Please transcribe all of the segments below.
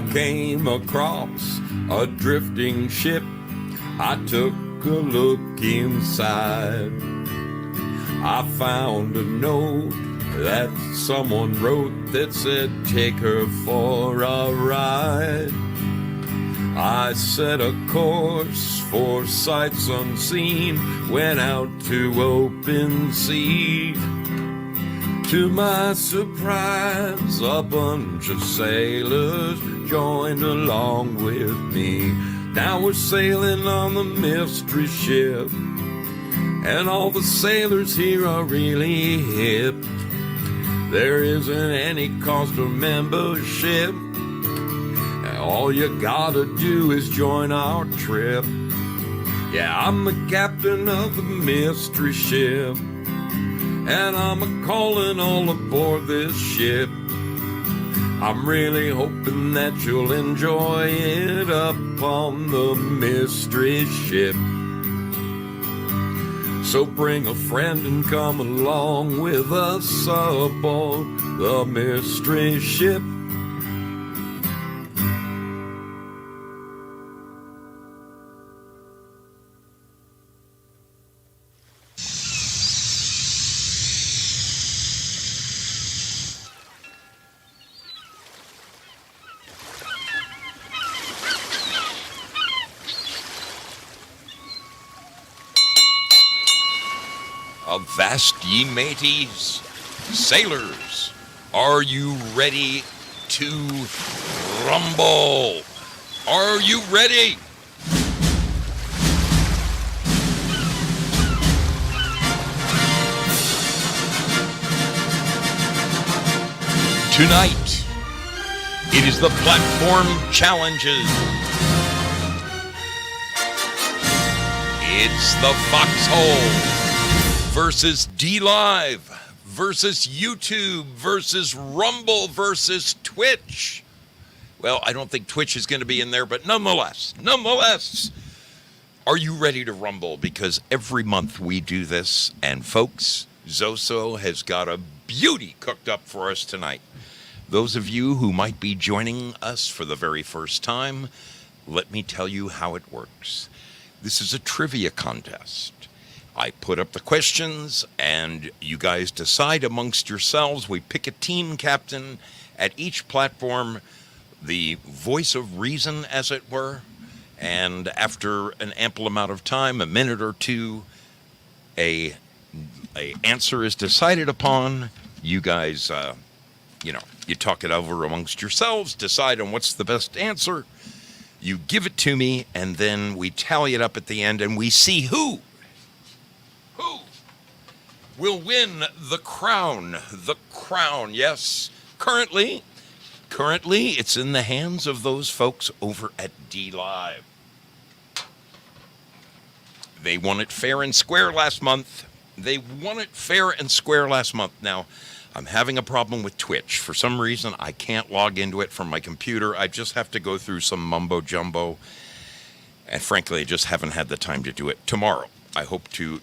I came across a drifting ship. I took a look inside. I found a note that someone wrote that said, take her for a ride. I set a course for sights unseen, went out to open sea. To my surprise, a bunch of sailors joined along with me. Now we're sailing on the mystery ship, and all the sailors here are really hip. There isn't any cost of membership. All you gotta do is join our trip. Yeah, I'm the captain of the mystery ship, and I'm a-calling all aboard this ship. I'm really hoping that you'll enjoy it up on the mystery ship. So bring a friend and come along with us aboard the mystery ship. Avast ye mateys, sailors, are you ready to rumble? Are you ready? Tonight, it is the platform challenges. It's the Foxhole versus D-Live versus YouTube versus Rumble versus Twitch. Well, I don't think Twitch is going to be in there, but nonetheless, are you ready to rumble? Because every month we do this, and folks, Zoso has got a beauty cooked up for us tonight. Those of you who might be joining us for the very first time, let me tell you how it works. This is a trivia contest. I put up the questions, and you guys decide amongst yourselves. We pick a team captain at each platform, the voice of reason, as it were. And after an ample amount of time, a minute or two, a answer is decided upon. You guys, you talk it over amongst yourselves, decide on what's the best answer. You give it to me, and then we tally it up at the end, and we see who will win the crown. The crown, yes. Currently, it's in the hands of those folks over at D-Live. They won it fair and square last month. Now, I'm having a problem with Twitch. For some reason, I can't log into it from my computer. I just have to go through some mumbo-jumbo. And frankly, I just haven't had the time to do it. Tomorrow, I hope to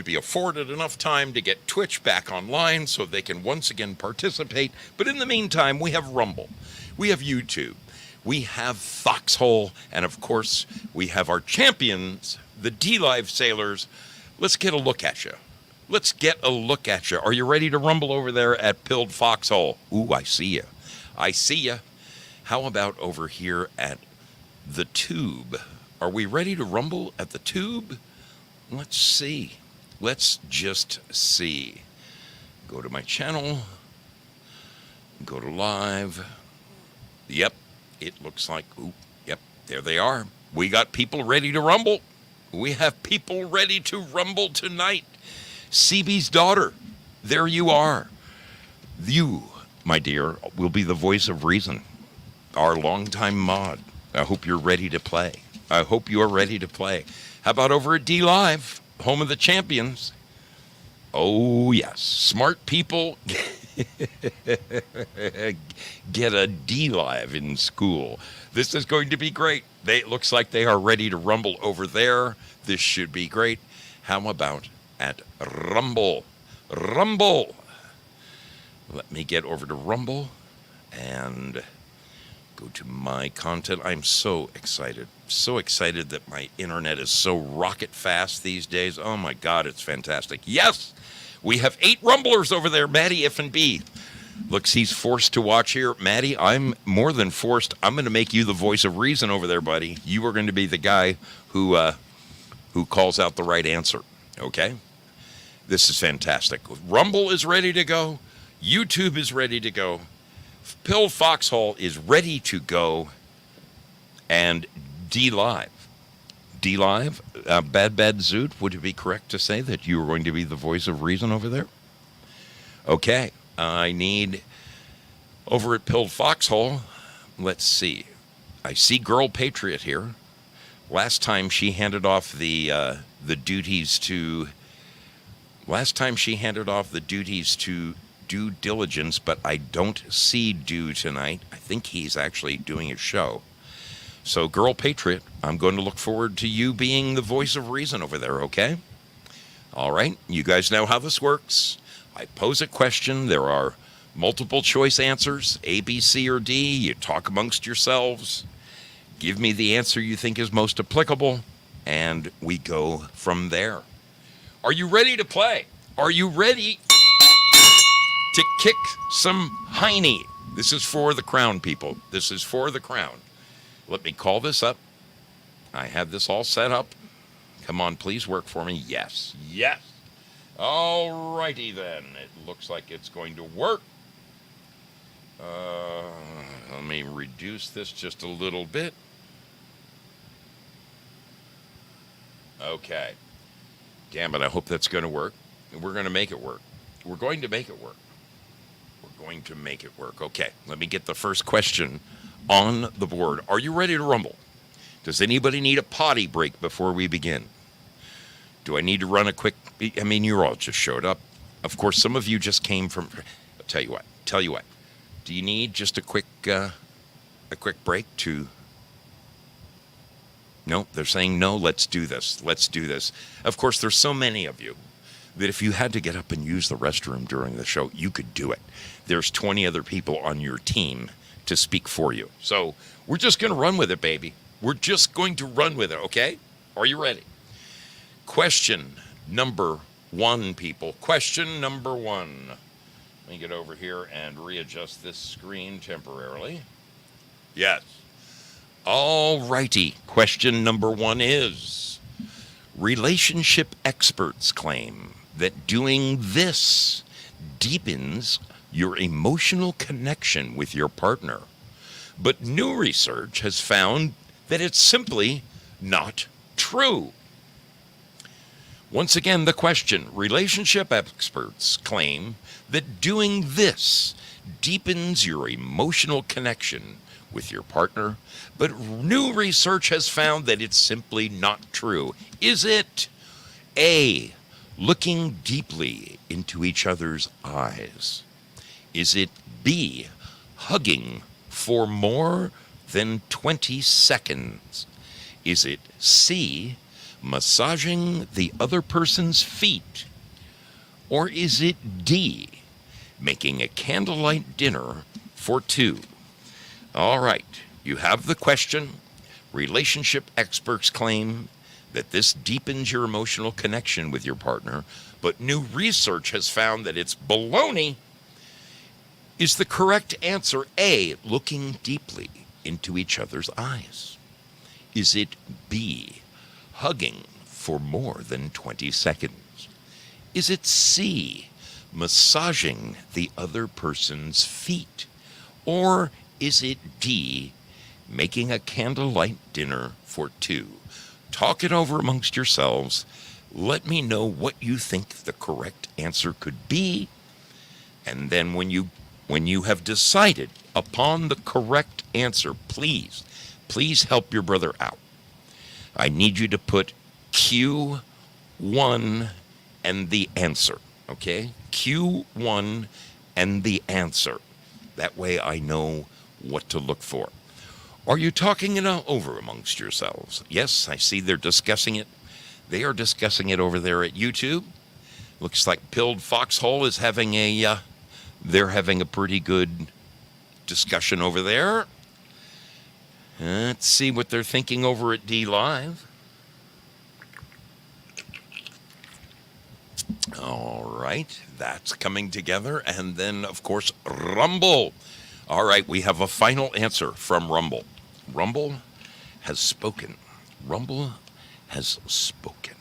be afforded enough time to get Twitch back online so they can once again participate. But in the meantime, we have Rumble. We have YouTube. We have Foxhole. And of course, we have our champions, the D-Live sailors. Let's get a look at you. Are you ready to rumble over there at Pilled Foxhole? Ooh, I see you. How about over here at the Tube? Are we ready to rumble at the Tube? Let's see. Let's just see. Go to my channel. Go to live. Yep, it looks like, yep, there they are. We got people ready to rumble. We have people ready to rumble tonight. CB's daughter, there you are. You, my dear, will be the voice of reason, our longtime mod. I hope you're ready to play. How about over at D-Live, home of the champions? Oh, yes. Smart people get a D-Live in school. This is going to be great. It looks like they are ready to rumble over there. This should be great. How about at Rumble? Let me get over to Rumble and Go to my content. I'm so excited. So excited that my internet is so rocket fast these days. Oh my God, it's fantastic. Yes, we have 8 rumblers over there, Maddie F and B. Looks he's forced to watch here. Maddie, I'm more than forced. I'm going to make you the voice of reason over there, buddy. You are going to be the guy who calls out the right answer. Okay? This is fantastic. Rumble is ready to go. YouTube is ready to go. Pill Foxhole is ready to go. And D-Live. D-Live, Bad Zoot, would it be correct to say that you are going to be the voice of reason over there? Okay. I need, over at Pilled Foxhole, let's see. I see Girl Patriot here. Last time she handed off the duties to due diligence, but I don't see Due tonight. I think he's actually doing a show. So, Girl Patriot, I'm going to look forward to you being the voice of reason over there, okay? All right, you guys know how this works. I pose a question. There are multiple choice answers, A, B, C, or D. You talk amongst yourselves. Give me the answer you think is most applicable, and we go from there. Are you ready to play? Are you ready to kick some hiney? This is for the crown, people. This is for the crown. Let me call this up. I have this all set up. Come on, please work for me. Yes. Yes. All righty then. It looks like it's going to work. Let me reduce this just a little bit. Okay. Damn it, I hope that's going to work. We're going to make it work. We're going to make it work. We're going to make it work. Okay, let me get the first question on the board. Are you ready to rumble? Does anybody need a potty break before we begin? Do I need to run a quick... I mean, you all just showed up. Of course, some of you just came from... I'll tell you what. Do you need just a quick break to... No, they're saying, no, let's do this. Let's do this. Of course, there's so many of you that if you had to get up and use the restroom during the show, you could do it. There's 20 other people on your team to speak for you. So we're just going to run with it, baby. We're just going to run with it, okay? Are you ready? Question number 1, people. Question number 1. Let me get over here and readjust this screen temporarily. Yes. All righty. Question number 1 is, relationship experts claim that doing this deepens your emotional connection with your partner. But new research has found that it's simply not true. Once again, the question, relationship experts claim that doing this deepens your emotional connection with your partner, but new research has found that it's simply not true. Is it A, looking deeply into each other's eyes? Is it B, hugging for more than 20 seconds? Is it C, massaging the other person's feet? Or is it D, making a candlelight dinner for 2? All right, you have the question. Relationship experts claim that this deepens your emotional connection with your partner, but new research has found that it's baloney. Is the correct answer A, looking deeply into each other's eyes? Is it B, hugging for more than 20 seconds? Is it C, massaging the other person's feet? Or is it D, making a candlelight dinner for 2? Talk it over amongst yourselves. Let me know what you think the correct answer could be. And then when you have decided upon the correct answer, please help your brother out. I need you to put Q1 and the answer, okay? Q1 and the answer. That way I know what to look for. Are you talking it over amongst yourselves? Yes, I see they're discussing it. They are discussing it over there at YouTube. Looks like Pilled Foxhole is having they're having a pretty good discussion over there. Let's see what they're thinking over at D Live. All right, that's coming together. And then, of course, Rumble. All right, we have a final answer from Rumble. Rumble has spoken. Rumble has spoken.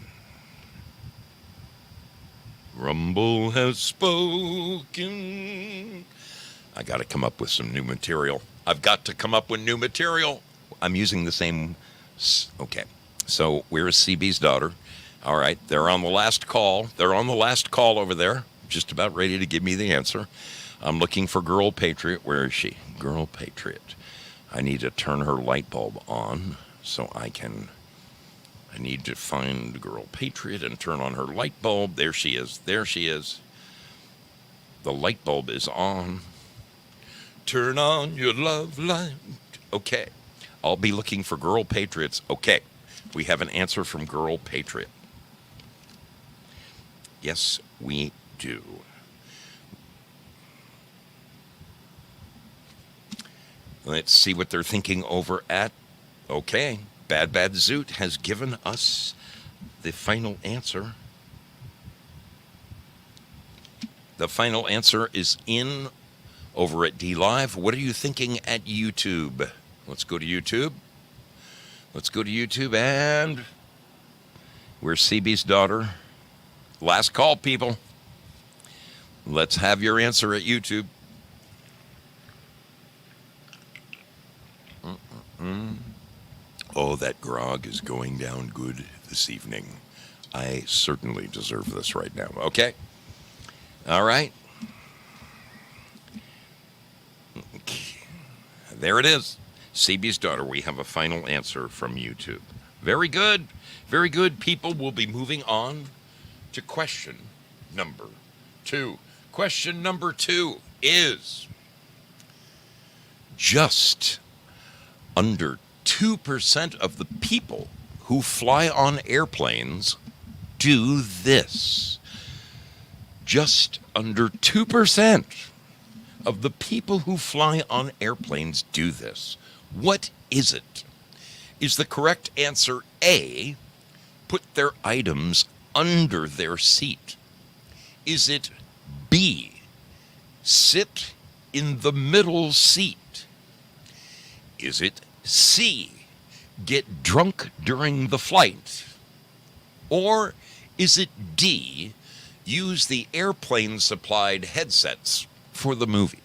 Rumble has spoken. I got to come up with some new material. I've got to come up with new material. I'm using the same. Okay. So where's CB's daughter? All right. They're on the last call. They're on the last call over there. Just about ready to give me the answer. I'm looking for Girl Patriot. Where is she? Girl Patriot. I need to turn her light bulb on so I need to find Girl Patriot and turn on her light bulb. There she is. There she is. The light bulb is on. Turn on your love light. Okay. I'll be looking for Girl Patriots. Okay. We have an answer from Girl Patriot. Yes, we do. Let's see what they're thinking over at. Okay. Bad Zoot has given us the final answer. The final answer is in over at D Live. What are you thinking at YouTube? Let's go to YouTube. Let's go to YouTube and where's CB's daughter? Last call, people. Let's have your answer at YouTube. Oh, that grog is going down good this evening. I certainly deserve this right now. Okay. All right. Okay. There it is. CB's daughter. We have a final answer from YouTube. Very good. Very good. People will be moving on to question number 2. Question number 2 is just under 2% of the people who fly on airplanes do this. Just under 2% of the people who fly on airplanes do this. What is it? Is the correct answer A, put their items under their seat? Is it B, sit in the middle seat? Is it C, get drunk during the flight? Or is it D, use the airplane-supplied headsets for the movie?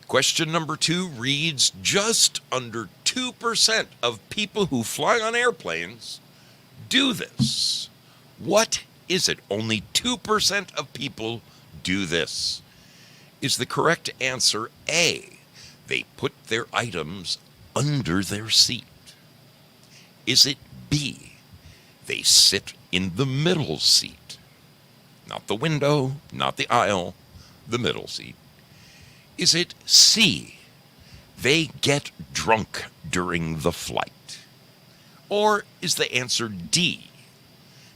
Question number 2 reads, just under 2% of people who fly on airplanes do this. What is it? Only 2% of people do this. Is the correct answer A, they put their items under their seat? Is it B, they sit in the middle seat? Not the window, not the aisle, the middle seat. Is it C, they get drunk during the flight? Or is the answer D,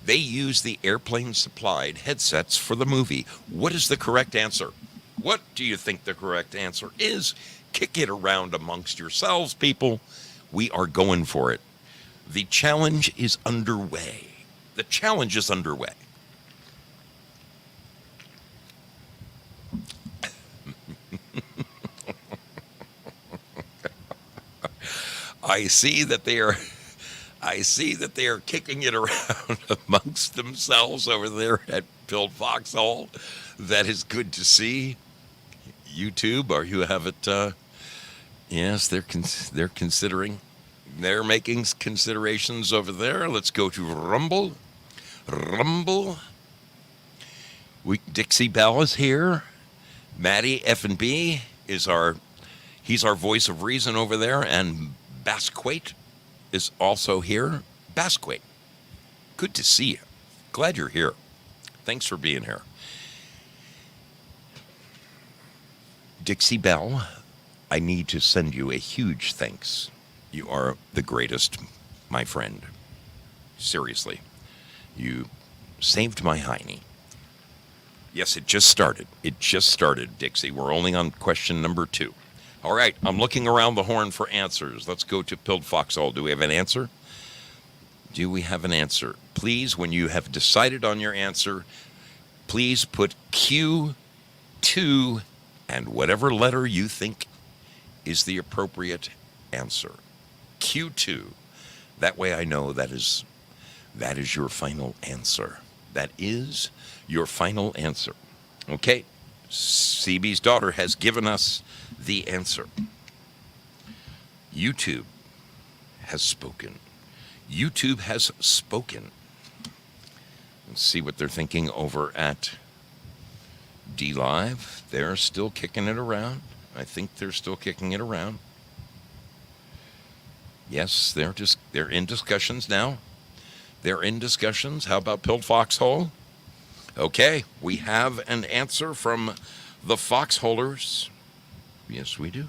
they use the airplane-supplied headsets for the movie? What is the correct answer? What do you think the correct answer is? Kick it around amongst yourselves, people. We are going for it. The challenge is underway. The challenge is underway. I see that they are kicking it around amongst themselves over there at Bill Foxhall. That is good to see. YouTube, or you have it. Yes, they're considering. They're making considerations over there. Let's go to Rumble. Dixie Bell is here. Maddie F&B is he's our voice of reason over there, and Basquate is also here. Basquate, good to see you. Glad you're here. Thanks for being here. Dixie Bell, I need to send you a huge thanks. You are the greatest, my friend. Seriously. You saved my hiney. Yes, it just started. Dixie. We're only on question number 2. All right, I'm looking around the horn for answers. Let's go to Pilled Foxhole. Do we have an answer? Do we have an answer? Please, when you have decided on your answer, please put Q2 and whatever letter you think is the appropriate answer. Q2. That way I know that is your final answer. That is your final answer. Okay, CB's daughter has given us the answer. YouTube has spoken. YouTube has spoken. Let's see what they're thinking over at D Live. They're still kicking it around. I think they're still kicking it around. Yes, they're in discussions now. They're in discussions. How about Pilled Foxhole? Okay, we have an answer from the Foxholers. Yes, we do.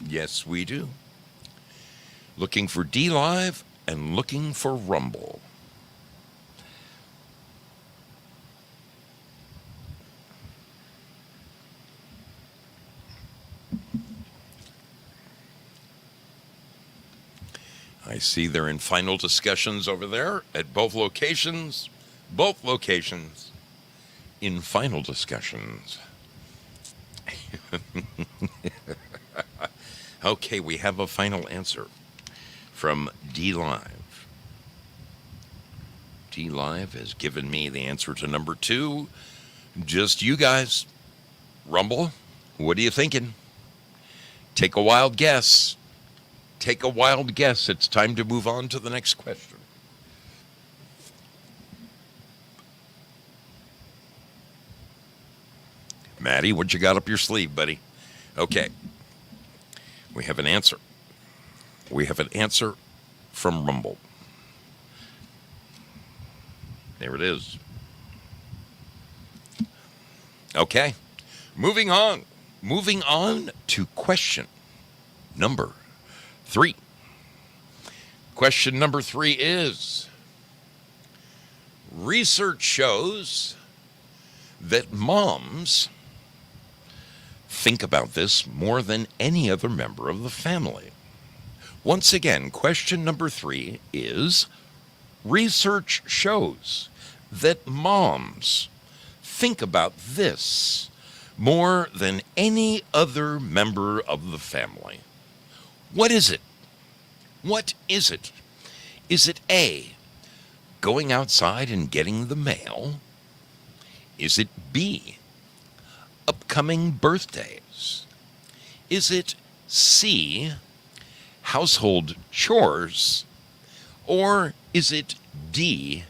Yes, we do. Looking for D Live and looking for Rumble. I see they're in final discussions over there at both locations. Both locations in final discussions. Okay, we have a final answer from D Live. D Live has given me the answer to number 2. Just you guys. Rumble, what are you thinking? Take a wild guess. Take a wild guess. It's time to move on to the next question. Maddie, what you got up your sleeve, buddy? Okay. We have an answer. We have an answer from Rumble. There it is. Okay. Moving on. Moving on to question number 3. Question number 3 is, research shows that moms think about this more than any other member of the family. Once again, question number 3 is, research shows that moms think about this more than any other member of the family. What is it? What is it? Is it A, going outside and getting the mail? Is it B, upcoming birthdays? Is it C, household chores? Or is it D,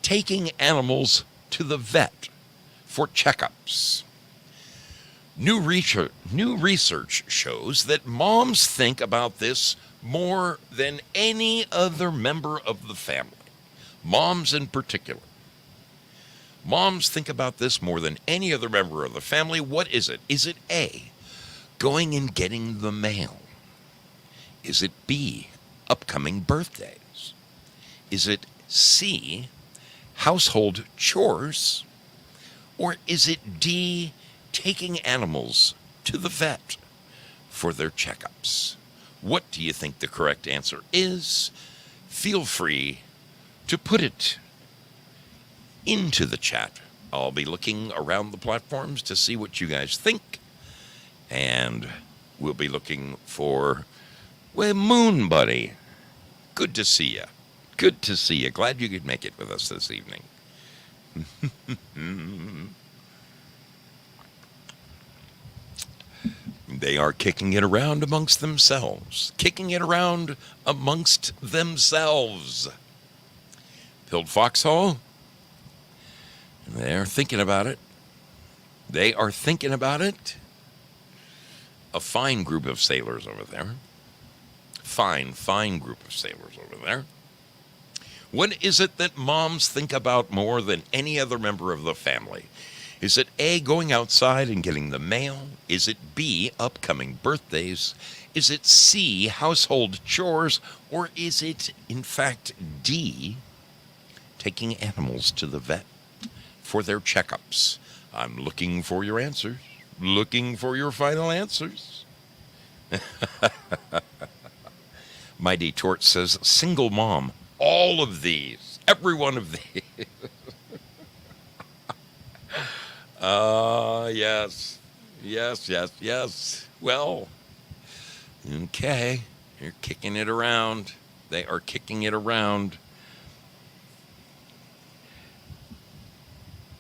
taking animals to the vet for checkups? New research shows that moms think about this more than any other member of the family. Moms in particular. Moms think about this more than any other member of the family. What is it? Is it A, going and getting the mail? Is it B, upcoming birthdays? Is it C, household chores? Or is it D, taking animals to the vet for their checkups? What do you think the correct answer is? Feel free to put it into the chat. I'll be looking around the platforms to see what you guys think. And we'll be looking for, well, Moon Buddy. Good to see you. Good to see you. Glad you could make it with us this evening. They are kicking it around amongst themselves. Kicking it around amongst themselves. Pilled Foxhole. They're thinking about it. They are thinking about it. A fine group of sailors over there. Fine group of sailors over there. What is it that moms think about more than any other member of the family? Is it A, going outside and getting the mail? Is it B, upcoming birthdays? Is it C, household chores? Or is it, in fact, D, taking animals to the vet for their checkups? I'm looking for your answers. Looking for your final answers. Mighty Tort says, single mom. All of these. Every one of these. Yes. Yes, yes, yes. Well, okay. You're kicking it around. They are kicking it around.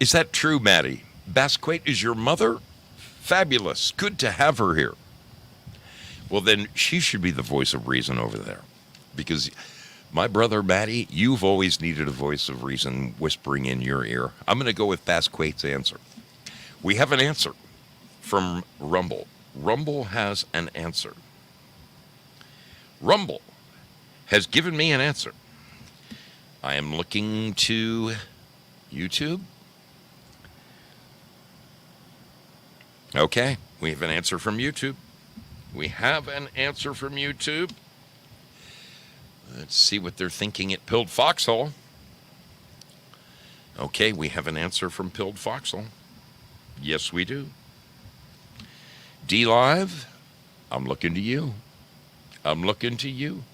Is that true, Maddie? Basquate is your mother? Fabulous. Good to have her here. Well, then she should be the voice of reason over there. Because my brother, Maddie, you've always needed a voice of reason whispering in your ear. I'm going to go with Basquate's answer. We have an answer from Rumble. Rumble has an answer. Rumble has given me an answer. I am looking to YouTube. Okay, we have an answer from YouTube. We have an answer from YouTube. Let's see what they're thinking at Pilled Foxhole. Okay, we have an answer from Pilled Foxhole. Yes, we do. D Live, I'm looking to you. I'm looking to you.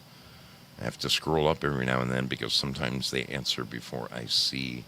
I have to scroll up every now and then because sometimes they answer before I see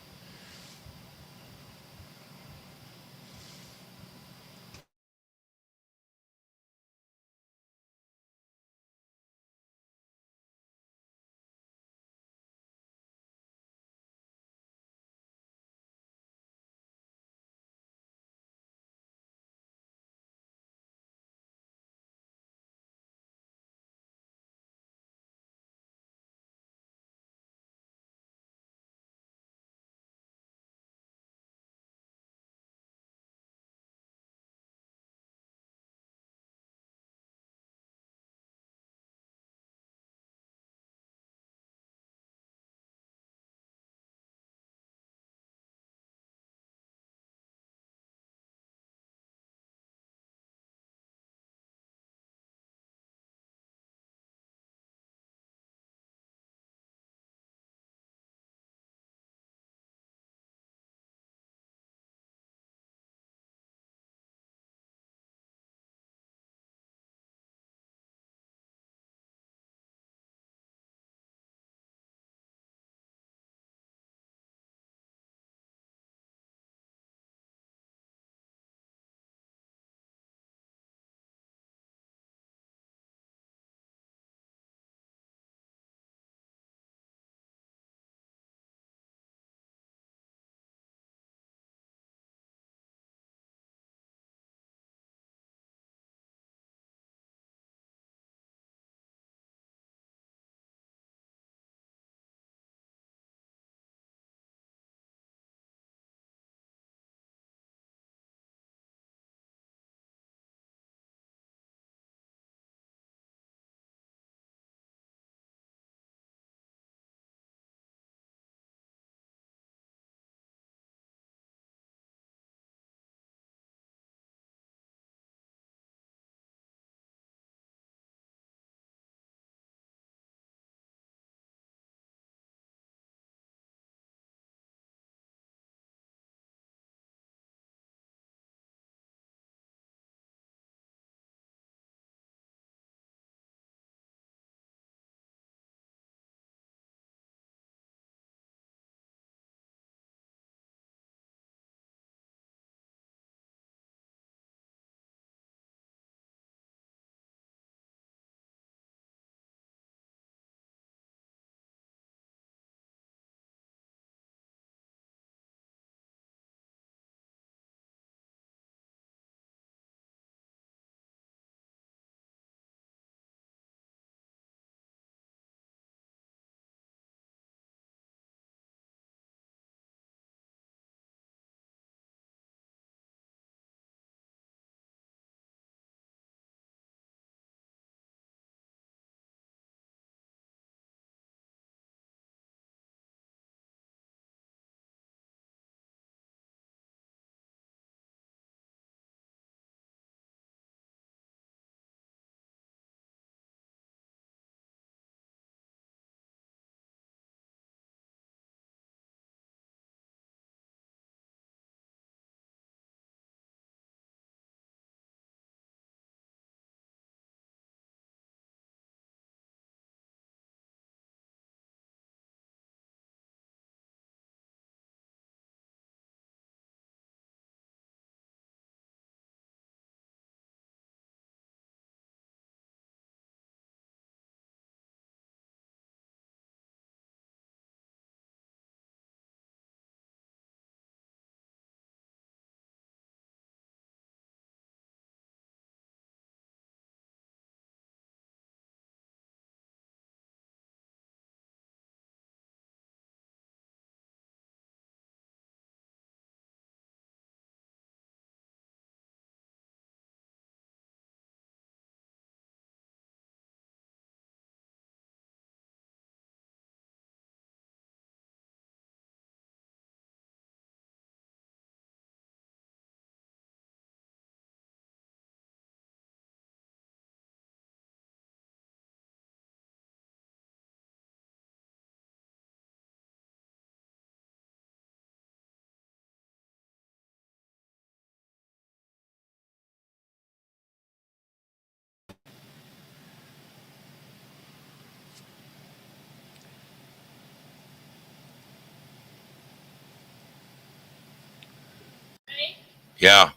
Yeah.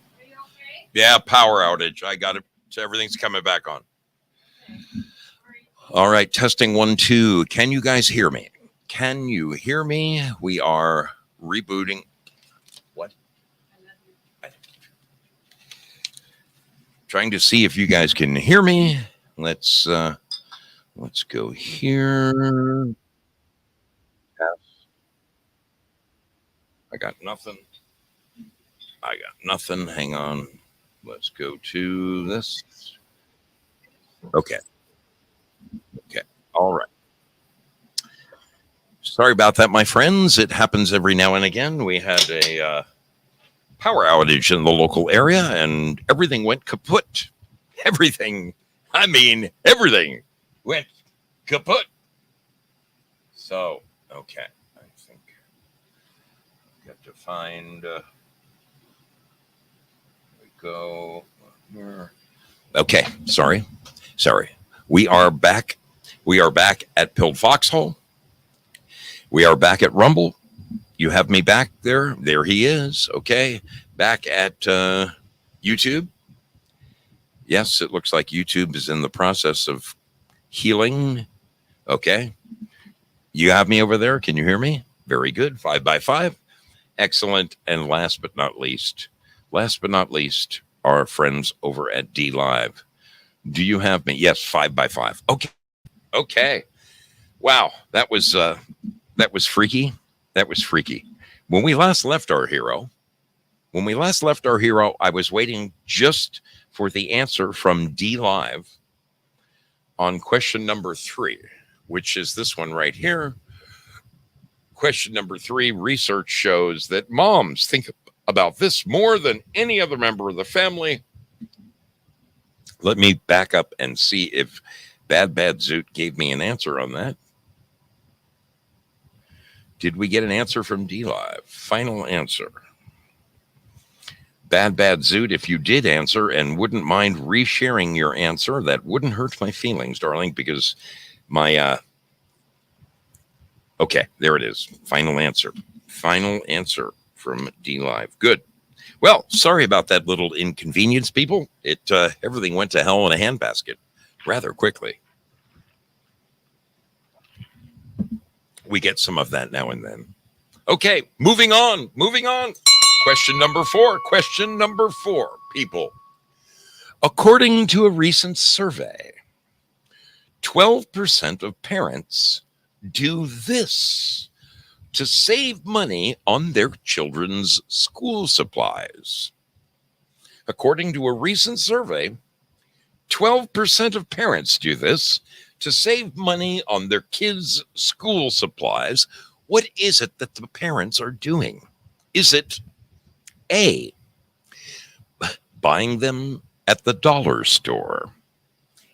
Yeah. Power outage. I got it. So everything's coming back on. All right. Testing 1, 2. Can you guys hear me? Can you hear me? We are rebooting. What? Trying to see if you guys can hear me. Let's go here. I got nothing. Hang on. Let's go to this. Okay. Okay. All right. Sorry about that, my friends. It happens every now and again. We had a power outage in the local area and everything went kaput. Everything. I mean, everything went kaput. So, okay. I think I got to find. Go here. Okay. Sorry. We are back. We are back at Pilled Foxhole. We are back at Rumble. You have me back there. There he is. Okay. Back at YouTube. Yes, it looks like YouTube is in the process of healing. Okay. You have me over there. Can you hear me? Very good. 5x5. Excellent. And last but not least, our friends over at D Live. Do you have me? Yes, 5x5. Okay. Okay. Wow. That was freaky. That was freaky. When we last left our hero, I was waiting just for the answer from D Live on question number 3, which is this one right here. Question number 3, research shows that moms think about this more than any other member of the family. Let me back up and see if Bad Zoot gave me an answer on that. Did we get an answer from D Live? Final answer. Bad Zoot, if you did answer and wouldn't mind resharing your answer, that wouldn't hurt my feelings, darling, because my okay, there it is. Final answer from D Live. Good. Well, sorry about that little inconvenience, people. It everything went to hell in a handbasket rather quickly. We get some of that now and then. Okay, moving on. Question number 4, people. According to a recent survey, 12% of parents do this to save money on their children's school supplies. According to a recent survey, 12% of parents do this to save money on their kids' school supplies. What is it that the parents are doing? Is it A, buying them at the dollar store?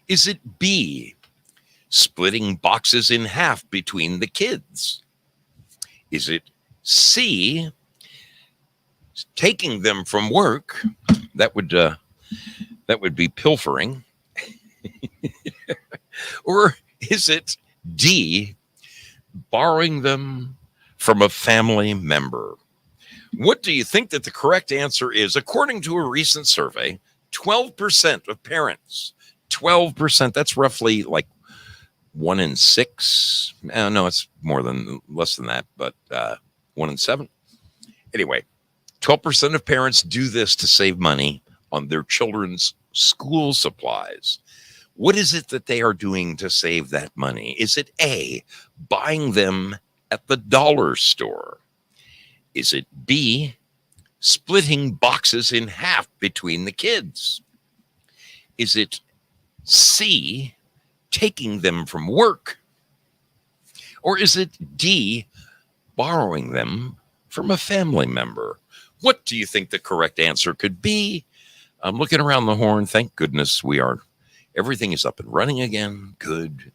Is it B, splitting boxes in half between the kids? Is it C, taking them from work? That would be pilfering. Or is it D, borrowing them from a family member? What do you think that the correct answer is? According to a recent survey, 12% of parents, 12%, that's roughly like 1 in 6. No, it's less than that, but 1 in 7. Anyway, 12% of parents do this to save money on their children's school supplies. What is it that they are doing to save that money? Is it A, buying them at the dollar store? Is it B, splitting boxes in half between the kids? Is it C, taking them from work? Or is it D, borrowing them from a family member? What do you think the correct answer could be? I'm looking around the horn. Thank goodness everything is up and running again. Good.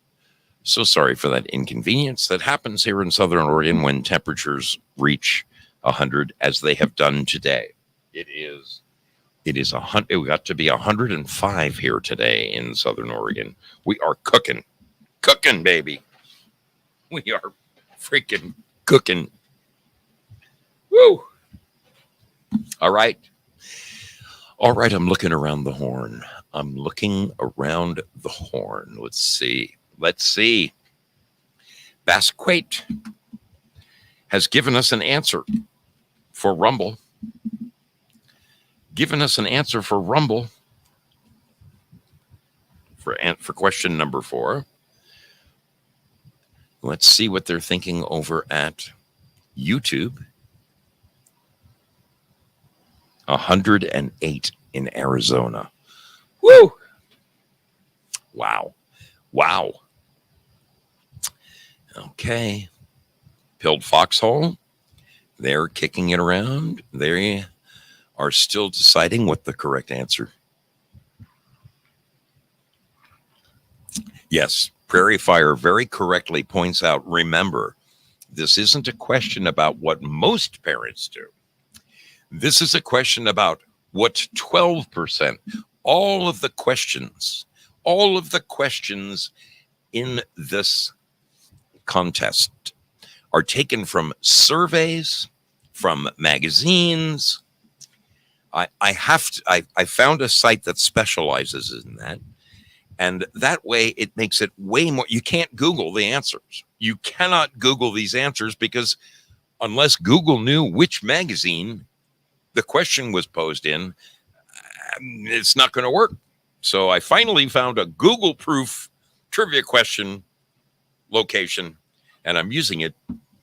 So sorry for that inconvenience that happens here in Southern Oregon when temperatures reach 100, as they have done today. It is 100. It got to be 105 here today in Southern Oregon. We are cooking, baby. We are freaking cooking. Woo! All right. All right, I'm looking around the horn. I'm looking around the horn. Let's see. Let's see. Basquate has given us an answer for Rumble. Given us an answer for Rumble for question number 4. Let's see what they're thinking over at YouTube. 108 in Arizona. Woo! Wow. Wow. Okay. Pilled Foxhole. They're kicking it around. They are still deciding what the correct answer. Yes, Prairie Fire very correctly points out, remember, this isn't a question about what most parents do. This is a question about what 12%, all of the questions in this contest are taken from surveys, from magazines. I found a site that specializes in that. And that way it makes it way more. You can't Google the answers. You cannot Google these answers because unless Google knew which magazine the question was posed in, it's not going to work. So I finally found a Google-proof trivia question location, and I'm using it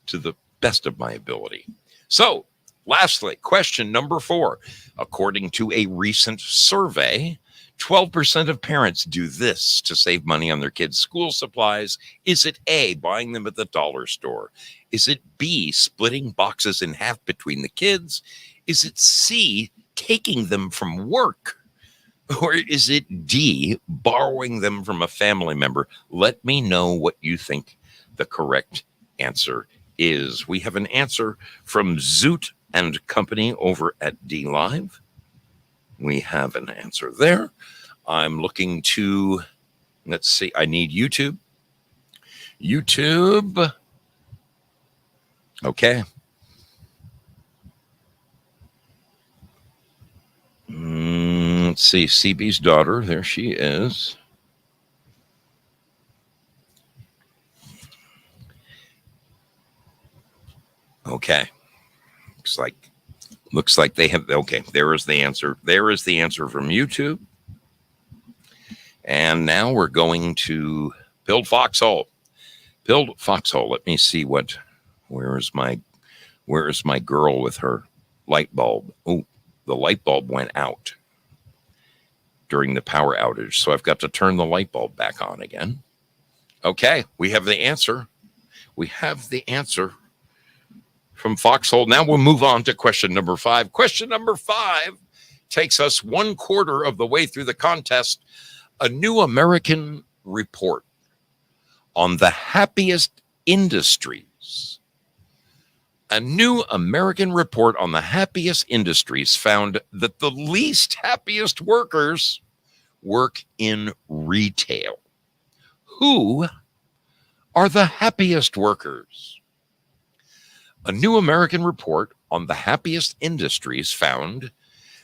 to the best of my ability. So, lastly, question number 4. According to a recent survey, 12% of parents do this to save money on their kids' school supplies. Is it A, buying them at the dollar store? Is it B, splitting boxes in half between the kids? Is it C, taking them from work? Or is it D, borrowing them from a family member? Let me know what you think the correct answer is. We have an answer from Zoot and Company over at D Live. We have an answer there. I'm looking to, let's see, I need YouTube. YouTube. Okay. Let's see, CB's daughter. There she is. Okay. Looks like they have, okay, there is the answer. There is the answer from YouTube. And now we're going to Pilled Foxhole. Pilled Foxhole. Let me see where is my girl with her light bulb? Oh, the light bulb went out during the power outage. So I've got to turn the light bulb back on again. Okay, we have the answer. We have the answer from Foxhole. Now we'll move on to question number 5. Question number 5 takes us 1/4 of the way through the contest. A new American report on the happiest industries. A new American report on the happiest industries found that the least happiest workers work in retail. Who are the happiest workers? A new American report on the happiest industries found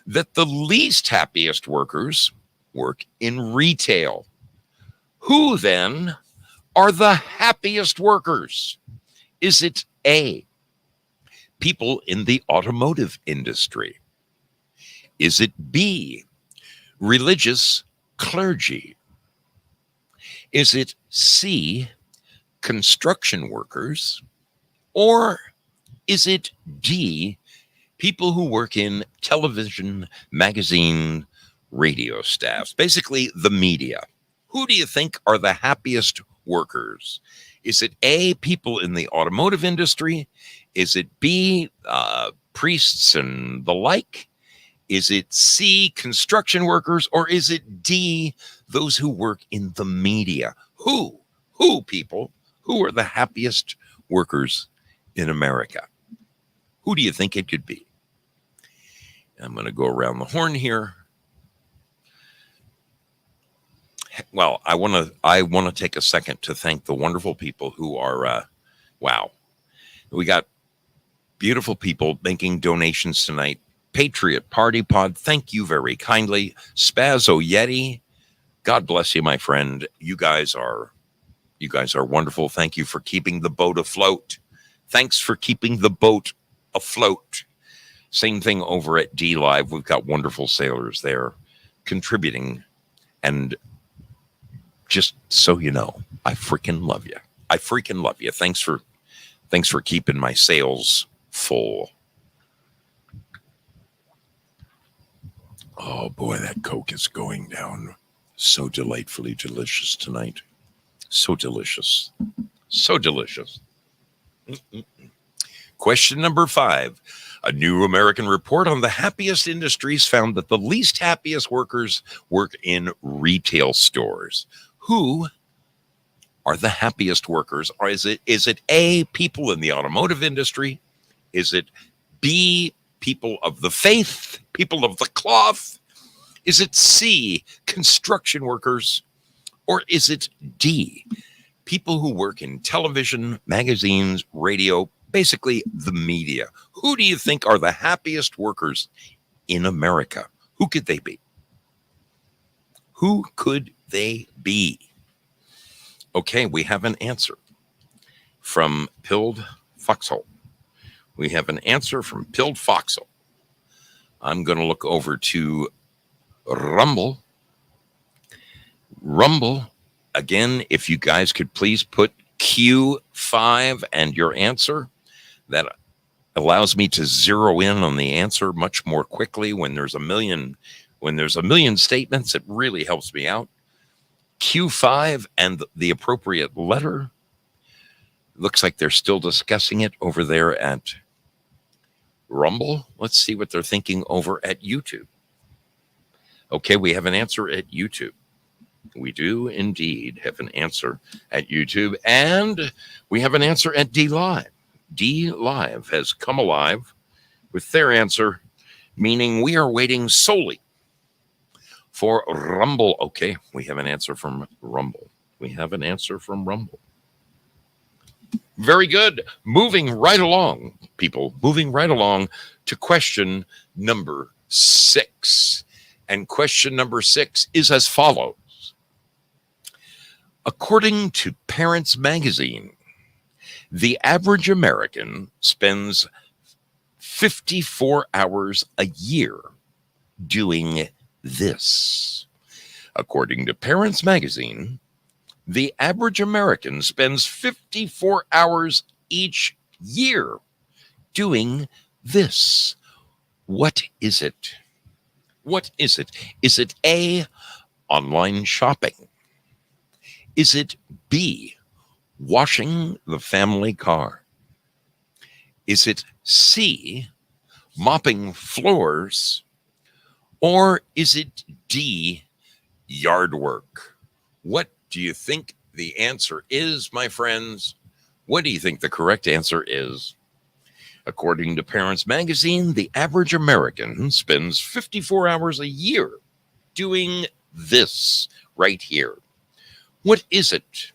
that the least happiest workers work in retail. Who then are the happiest workers? Is it A, people in the automotive industry? Is it B, religious clergy? Is it C, construction workers? Or is it D, people who work in television, magazine, radio staffs, basically the media? Who do you think are the happiest workers? Is it A, people in the automotive industry? Is it B, priests and the like? Is it C, construction workers? Or is it D, those who work in the media? Who people, who are the happiest workers in America? Who do you think it could be? I'm going to go around the horn here. Well, I want to take a second to thank the wonderful people who are, wow. We got beautiful people making donations tonight. Patriot Party Pod, thank you very kindly. Spazzo Yeti, God bless you, my friend. You guys are wonderful. Thank you for keeping the boat afloat. Thanks for keeping the boat afloat. Same thing over at D Live. We've got wonderful sailors there contributing. And just so you know, I freaking love you. I freaking love you. Thanks for keeping my sails full. Oh boy, that Coke is going down so delightfully delicious tonight. So delicious. So delicious. Question number 5. A new American report on the happiest industries found that the least happiest workers work in retail stores. Who are the happiest workers? Or is it A, people in the automotive industry? Is it B, people of the faith, people of the cloth? Is it C, construction workers? Or is it D, people who work in television, magazines, radio, basically the media? Who do you think are the happiest workers in America? Who could they be? Who could they be? Okay, we have an answer from Pilled Foxhole. We have an answer from Pilled Foxhole. I'm going to look over to Rumble. Rumble, again, if you guys could please put Q5 and your answer. That allows me to zero in on the answer much more quickly when there's a million statements. It really helps me out. Q5 and the appropriate letter. Looks like they're still discussing it over there at Rumble. Let's see what they're thinking over at YouTube. Okay, we have an answer at YouTube. We do indeed have an answer at YouTube, and we have an answer at D Live. D Live has come alive with their answer, meaning we are waiting solely for Rumble. Okay, we have an answer from Rumble. We have an answer from Rumble. Very good. Moving right along, people. Moving right along to question number 6. And question number 6 is as follows. According to Parents Magazine, the average American spends 54 hours a year doing this. According to Parents Magazine, the average American spends 54 hours each year doing this. What is it? What is it? Is it A, online shopping? Is it B, washing the family car? Is it C, mopping floors? Or is it D, yard work? What do you think the answer is, my friends? What do you think the correct answer is? According to Parents Magazine, the average American spends 54 hours a year doing this right here. What is it?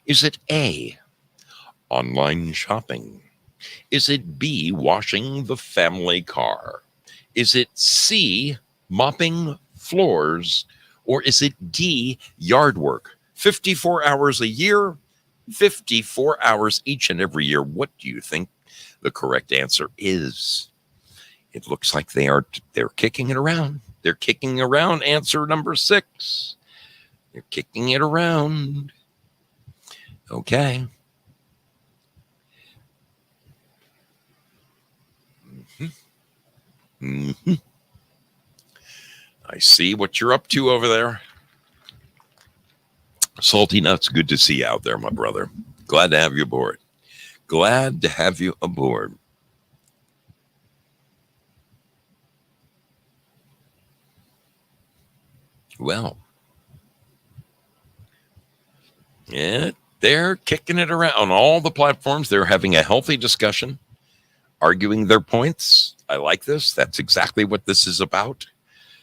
Is it A, online shopping? Is it B, washing the family car? Is it C, mopping floors? Or is it D, yard work? 54 hours a year, 54 hours each and every year. What do you think the correct answer is? It looks like they're kicking it around. They're kicking around answer number 6. They're kicking it around. Okay. I see what you're up to over there. Salty Nuts, good to see you out there, my brother. Glad to have you aboard. Glad to have you aboard. Well, yeah, they're kicking it around on all the platforms. They're having a healthy discussion, arguing their points. I like this. That's exactly what this is about.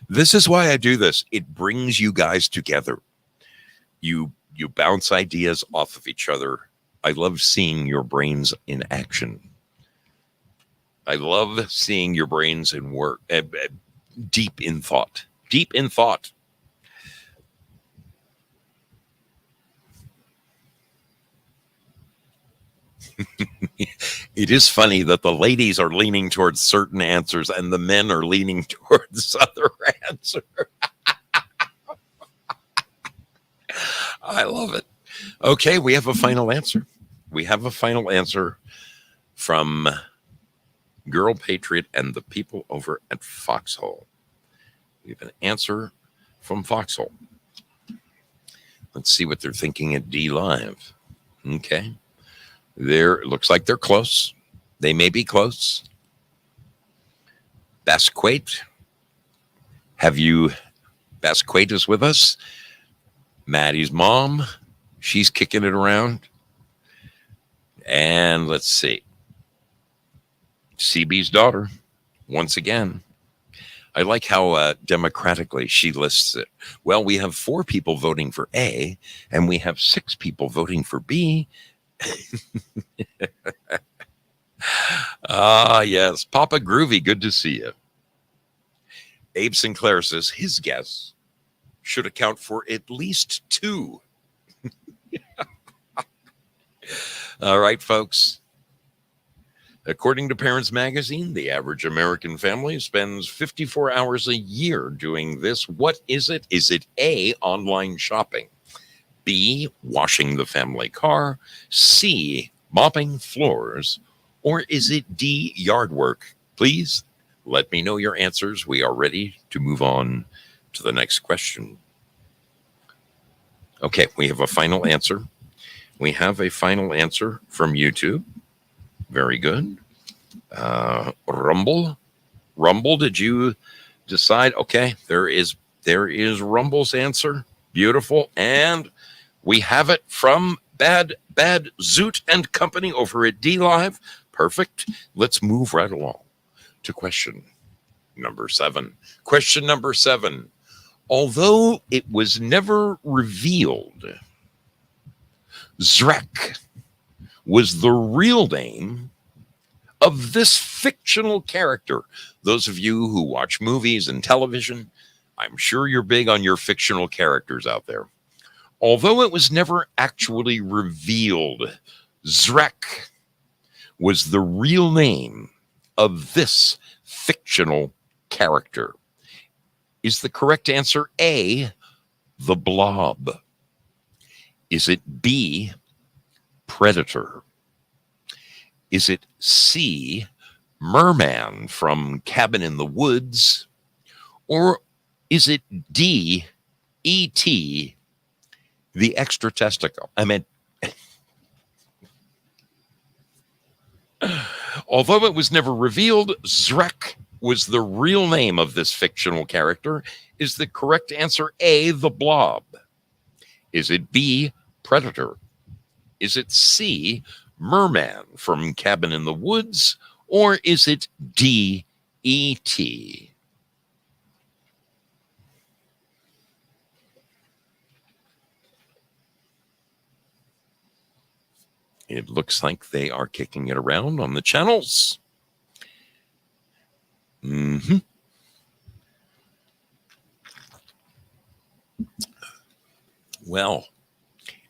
This is why I do this. It brings you guys together. You bounce ideas off of each other. I love seeing your brains in action. I love seeing your brains in work, deep in thought. Deep in thought. It is funny that the ladies are leaning towards certain answers and the men are leaning towards other answers. I love it. Okay, we have a final answer. We have a final answer from Girl Patriot and the people over at Foxhole. We have an answer from Foxhole. Let's see what they're thinking at D Live. Okay. It looks like they're close. They may be close. Basquate. Basquate is with us. Maddie's mom. She's kicking it around. And let's see. CB's daughter, once again. I like how democratically she lists it. Well, we have 4 people voting for A, and we have 6 people voting for B. Yes. Papa Groovy, good to see you. Abe Sinclair says his guess should account for at least 2. All right, folks. According to Parents Magazine, the average American family spends 54 hours a year doing this. What is it? Is it A, online shopping, B, washing the family car, C, mopping floors, or is it D, yard work? Please let me know your answers. We are ready to move on to the next question. Okay, we have a final answer. We have a final answer from YouTube. Very good. Rumble, did you decide? Okay, there is Rumble's answer. Beautiful. And we have it from Bad Zoot and Company over at D Live. Perfect. Let's move right along to question number 7. Question number 7. Although it was never revealed, Zrek was the real name of this fictional character. Those of you who watch movies and television, I'm sure you're big on your fictional characters out there. Although it was never actually revealed, Zrek was the real name of this fictional character. Is the correct answer A, the Blob? Is it B, Predator? Is it C, Merman from Cabin in the Woods? Or is it D, E.T., the extra testicle? I meant, although it was never revealed, Zrek was the real name of this fictional character. Is the correct answer A, the Blob? Is it B, Predator? Is it C, Merman from Cabin in the Woods? Or is it D, E.T.? It looks like they are kicking it around on the channels. Well,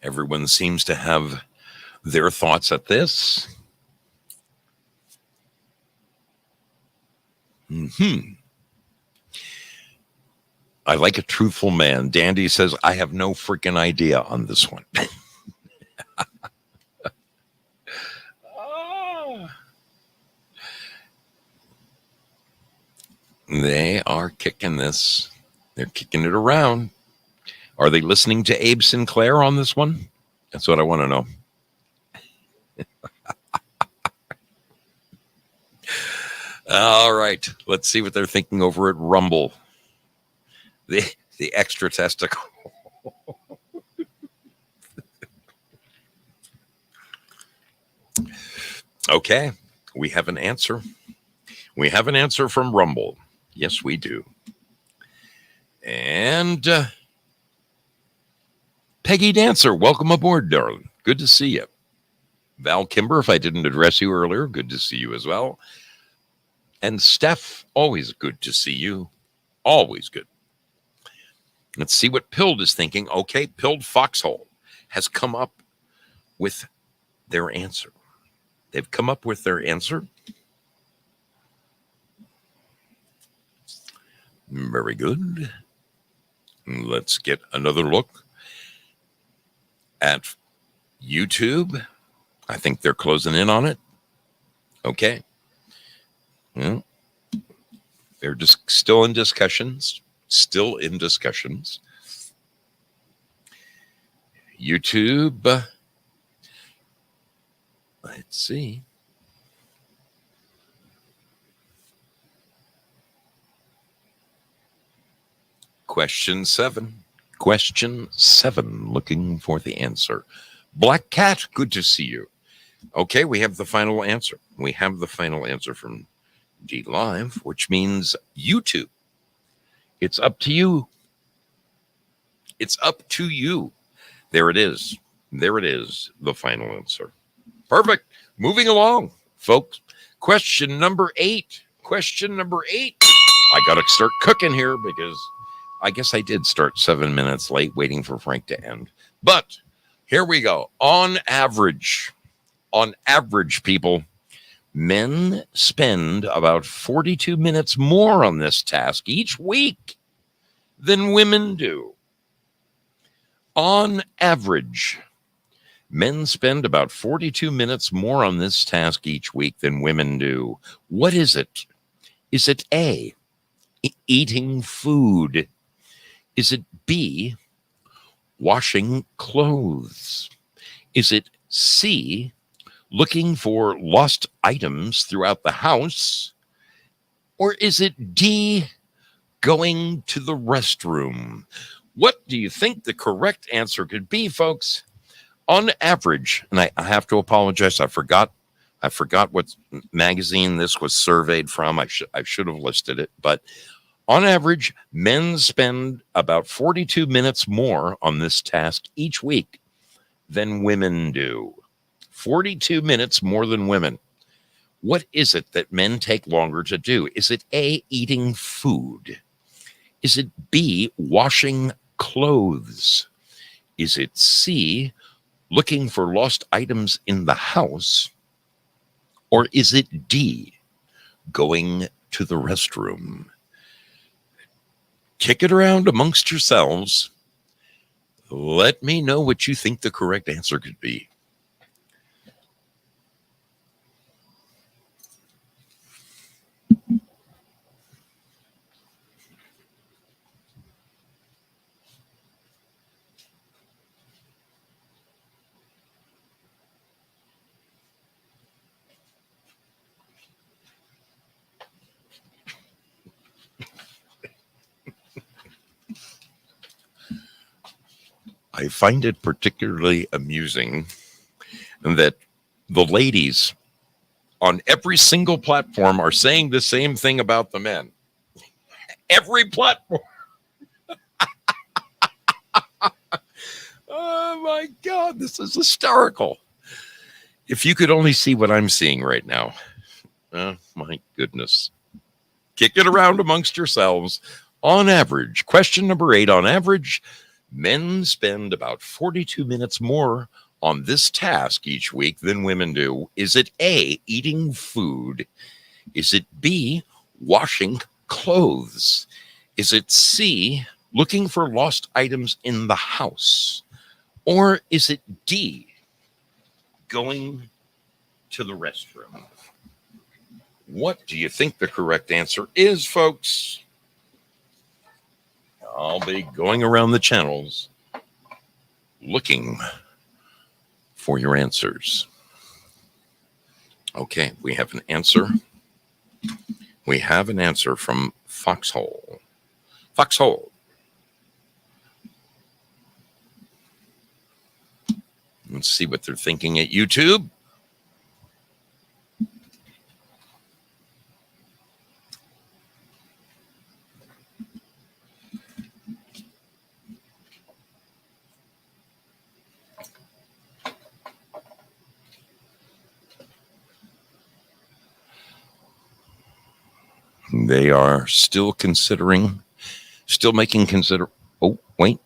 everyone seems to have their thoughts at this. I like a truthful man. Dandy says, I have no freaking idea on this one. They are kicking this. They're kicking it around. Are they listening to Abe Sinclair on this one? That's what I want to know. All right. Let's see what they're thinking over at Rumble. The extra testicle. Okay. We have an answer. We have an answer from Rumble. Yes, we do. And Peggy Dancer, welcome aboard, darling. Good to see you. Val Kimber, if I didn't address you earlier, good to see you as well. And Steph, always good to see you. Always good. Let's see what Pilled is thinking. Okay, Pilled Foxhole has come up with their answer. They've come up with their answer. Very good. Let's get another look at YouTube. I think they're closing in on it. Okay. Well, they're just still in discussions. Still in discussions. YouTube. Let's see. Question 7. Question 7. Looking for the answer. Black Cat, good to see you. Okay, we have the final answer. We have the final answer from D Live, which means YouTube. It's up to you. It's up to you. There it is. There it is, the final answer. Perfect. Moving along, folks. Question number 8. Question number 8. I got to start cooking here because I guess I did start 7 minutes late waiting for Frank to end. But here we go. On average, people, men spend about 42 minutes more on this task each week than women do. On average, men spend about 42 minutes more on this task each week than women do. What is it? Is it A, eating food? Is it B, washing clothes? Is it C, looking for lost items throughout the house? Or is it D, going to the restroom? What do you think the correct answer could be, folks? On average, and I have to apologize, I forgot what magazine this was surveyed from. I should have listed it, but on average, men spend about 42 minutes more on this task each week than women do. 42 minutes more than women. What is it that men take longer to do? Is it A, eating food? Is it B, washing clothes? Is it C, looking for lost items in the house? Or is it D, going to the restroom? Kick it around amongst yourselves. Let me know what you think the correct answer could be. I find it particularly amusing that the ladies on every single platform are saying the same thing about the men. Every platform. Oh my God, this is hysterical. If you could only see what I'm seeing right now. Oh my goodness. Kick it around amongst yourselves. On average, question number 8, on average, men spend about 42 minutes more on this task each week than women do. Is it A, eating food? Is it B, washing clothes? Is it C, looking for lost items in the house? Or is it D, going to the restroom? What do you think the correct answer is, folks? I'll be going around the channels looking for your answers. Okay, we have an answer. We have an answer from Foxhole. Foxhole. Let's see what they're thinking at YouTube. They are still considering, still making consider. Oh, wait.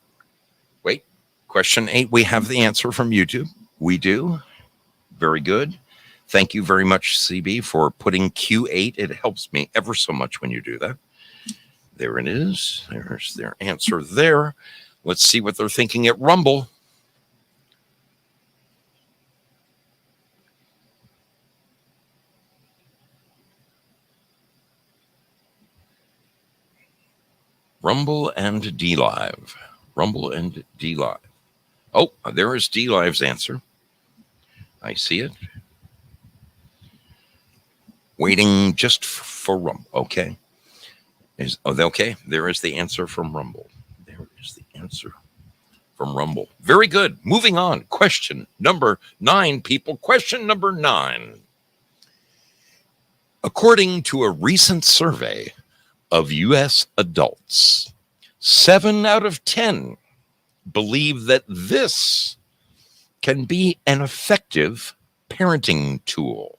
Question 8. We have the answer from YouTube. We do. Very good. Thank you very much, CB, for putting Q8. It helps me ever so much when you do that. There it is. There's their answer there. Let's see what they're thinking at Rumble. Rumble and D Live. Rumble and D Live. Oh, there is D Live's answer. I see it. Waiting just for Rumble. Okay. Okay. There is the answer from Rumble. There is the answer from Rumble. Very good. Moving on. Question number 9, people. Question number 9. According to a recent survey of U.S. adults, 7 out of 10 believe that this can be an effective parenting tool.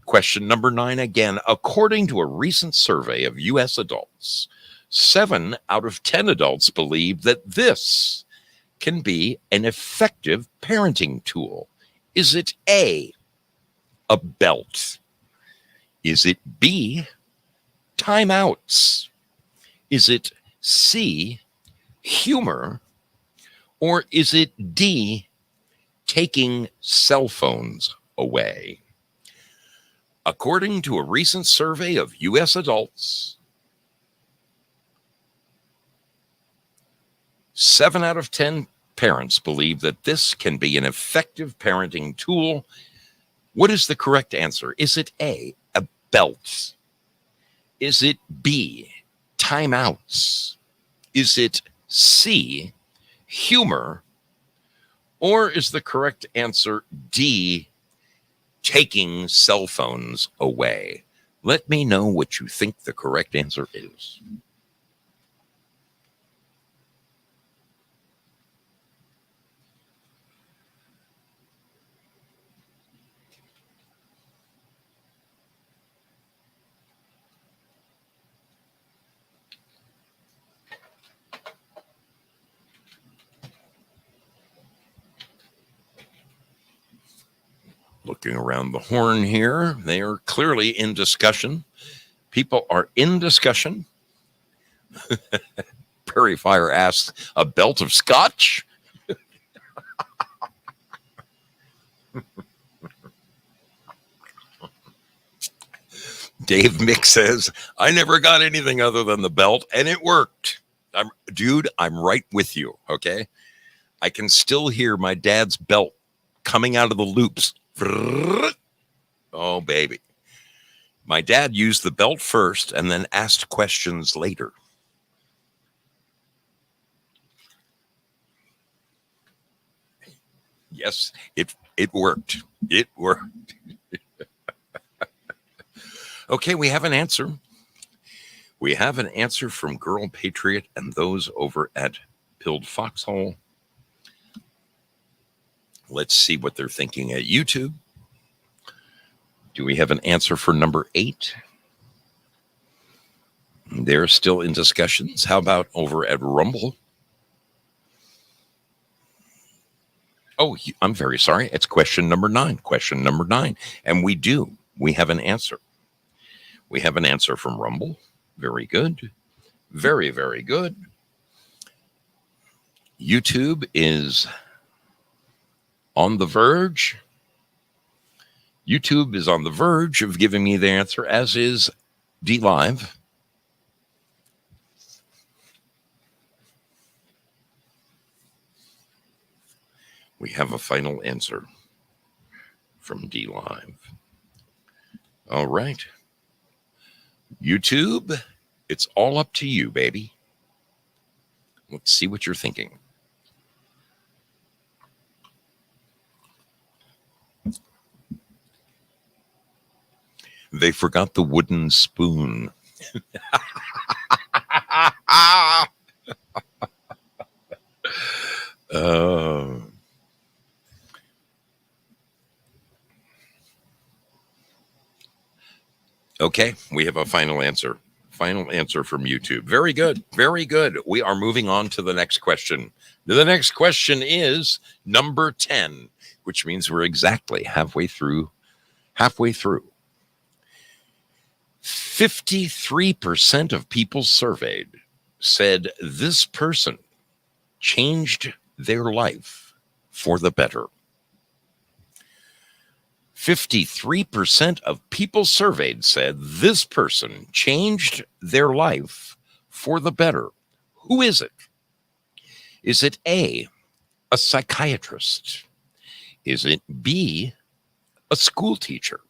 Question number 9 again. According to a recent survey of U.S. adults, 7 out of 10 adults believe that this can be an effective parenting tool. Is it A, a belt? Is it B, timeouts? Is it C, humor? Or is it D, taking cell phones away? According to a recent survey of U.S. adults, 7 out of 10 parents believe that this can be an effective parenting tool. What is the correct answer? Is it A, a belt? Is it B, timeouts? Is it C, humor? Or is the correct answer D, taking cell phones away? Let me know what you think the correct answer is. Looking around the horn here, they are clearly in discussion. People are in discussion. Prairie Fire asks, a belt of scotch? Dave Mick says, I never got anything other than the belt, and it worked. I'm right with you, okay? I can still hear my dad's belt coming out of the loops. Oh, baby. My dad used the belt first and then asked questions later. Yes, it worked. It worked. Okay, we have an answer. We have an answer from Girl Patriot and those over at Pilled Foxhole. Let's see what they're thinking at YouTube. Do we have an answer for number 8? They're still in discussions. How about over at Rumble? Oh, I'm very sorry. It's question number 9. Question number 9. And we have an answer. We have an answer from Rumble. Very good. Very, very good. YouTube is on the verge. YouTube is on the verge of giving me the answer, as is D Live. We have a final answer from D Live. All right. YouTube, it's all up to you, baby. Let's see what you're thinking. They forgot the wooden spoon. Okay, we have a final answer. Final answer from YouTube. Very good. Very good. We are moving on to the next question. The next question is number 10, which means we're exactly halfway through. 53% of people surveyed said this person changed their life for the better. 53% of people surveyed said this person changed their life for the better. Who is it? Is it A, a psychiatrist? Is it B, a school teacher?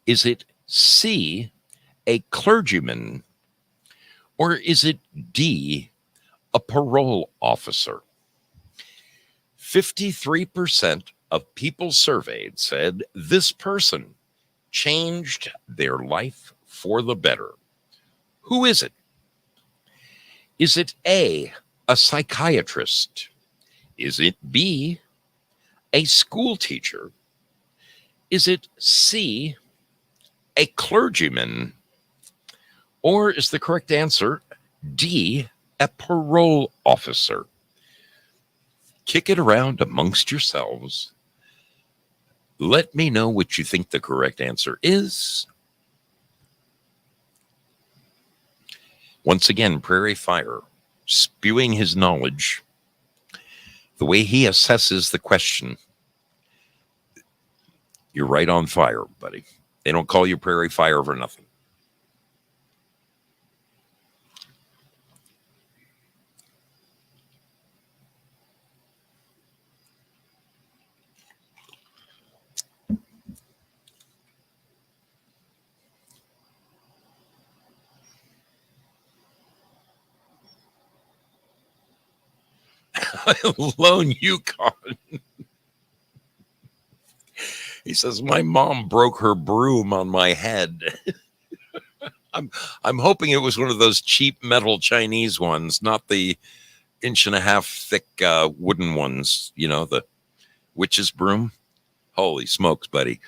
Is it C, a clergyman? Or is it D, a parole officer? 53% of people surveyed said this person changed their life for the better. Who is it? Is it A, a psychiatrist? Is it B, a school teacher? Is it C, a clergyman? Or is the correct answer D, a parole officer? Kick it around amongst yourselves. Let me know what you think the correct answer is. Once again, Prairie Fire spewing his knowledge, the way he assesses the question. You're right on fire, buddy. They don't call you Prairie Fire for nothing. Lone Yukon. He says, my mom broke her broom on my head. I'm hoping it was one of those cheap metal Chinese ones, not the 1.5 inch thick wooden ones, you know, the witch's broom. Holy smokes, buddy.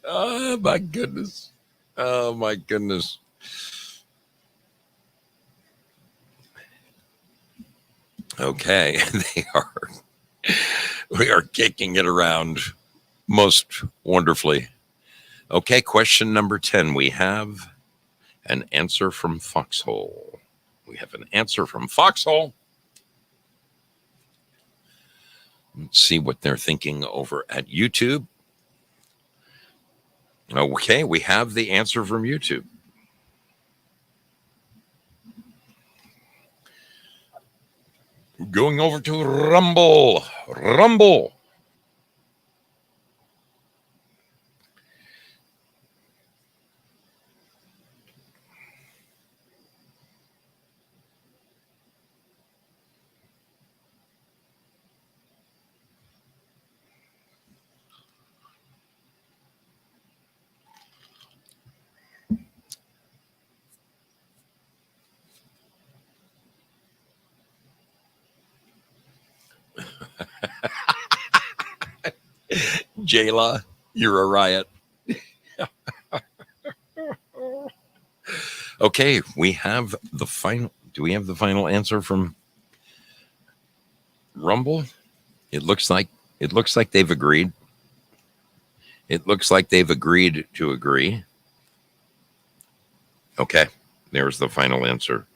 Oh, my goodness. Oh, my goodness. Okay, we are kicking it around most wonderfully. Okay, question number 10. We have an answer from Foxhole. Let's see what they're thinking over at YouTube. Okay, we have the answer from YouTube. Going over to Rumble. Jayla, you're a riot. Okay, we have the final. Do we have the final answer from Rumble? It looks like they've agreed. It looks like they've agreed to agree. Okay, there's the final answer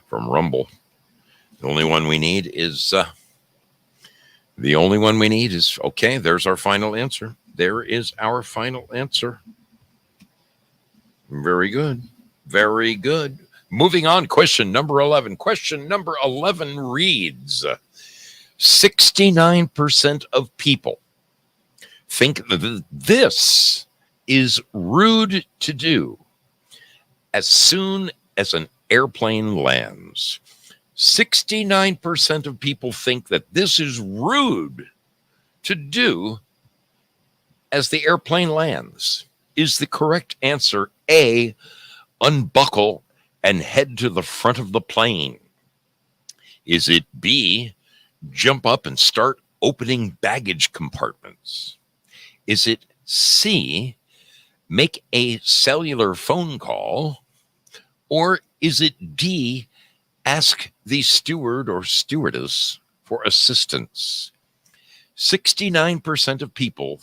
from Rumble. The only one we need is okay, there's our final answer. There is our final answer. Very good. Very good. Moving on, question number 11. Question number 11 reads, 69% of people think that this is rude to do as soon as an airplane lands. 69% of people think that this is rude to do as the airplane lands. Is the correct answer A, unbuckle and head to the front of the plane? Is it B, jump up and start opening baggage compartments? Is it C, make a cellular phone call? Or is it D, ask the steward or stewardess for assistance? 69% of people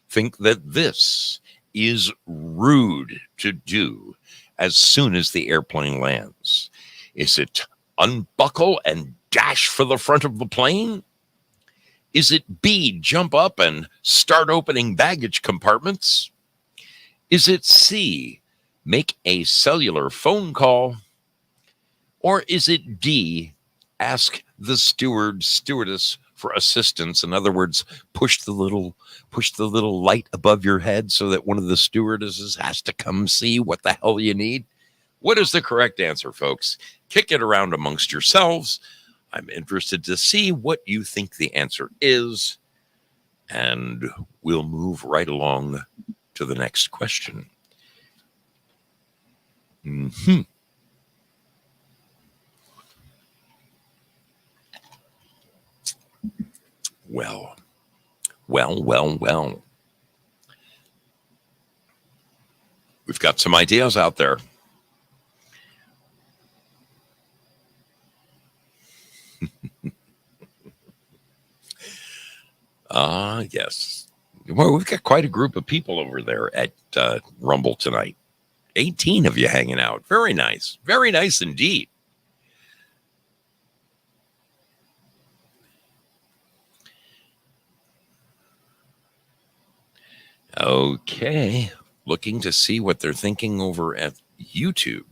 think that this is rude to do as soon as the airplane lands. Is it unbuckle and dash for the front of the plane? Is it B, jump up and start opening baggage compartments? Is it C, make a cellular phone call? Or is it D, ask the stewardess for assistance? In other words, push the little light above your head so that one of the stewardesses has to come see what the hell you need. What is the correct answer, folks? Kick it around amongst yourselves. I'm interested to see what you think the answer is, and we'll move right along to the next question. Well. We've got some ideas out there. Yes. Well, we've got quite a group of people over there at Rumble tonight. 18 of you hanging out. Very nice. Very nice indeed. Okay. Looking to see what they're thinking over at YouTube.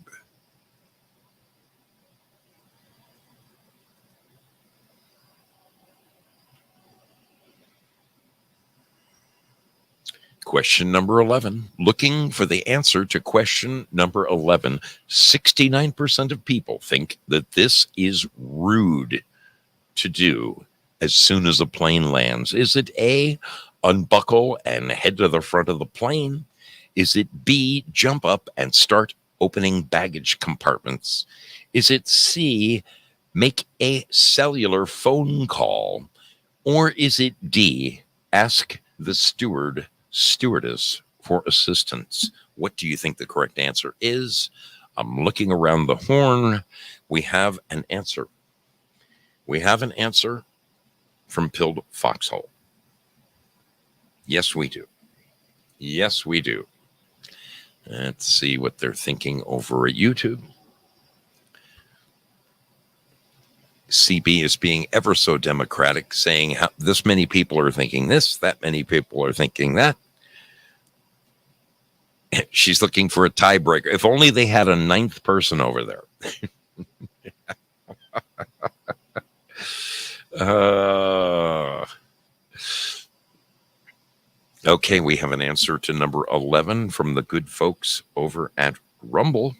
Question number 11. Looking for the answer to question number 11. 69% of people think that this is rude to do as soon as a plane lands. Is it A, unbuckle and head to the front of the plane? Is it B, jump up and start opening baggage compartments? Is it C, make a cellular phone call? Or is it D, ask the stewardess for assistance? What do you think the correct answer is? I'm looking around the horn. We have an answer. We have an answer from Pilled Foxhole. Yes, we do. Yes, we do. Let's see what they're thinking over at YouTube. CB is being ever so democratic, saying how this many people are thinking this, that many people are thinking that. She's looking for a tiebreaker. If only they had a ninth person over there. Okay, we have an answer to number 11 from the good folks over at Rumble.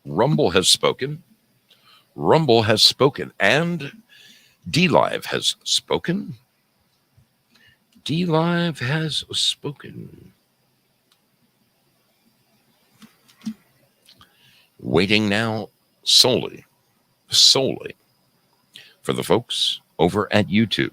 Rumble has spoken. Rumble has spoken. And DLive has spoken. DLive has spoken. Waiting now solely for the folks over at YouTube.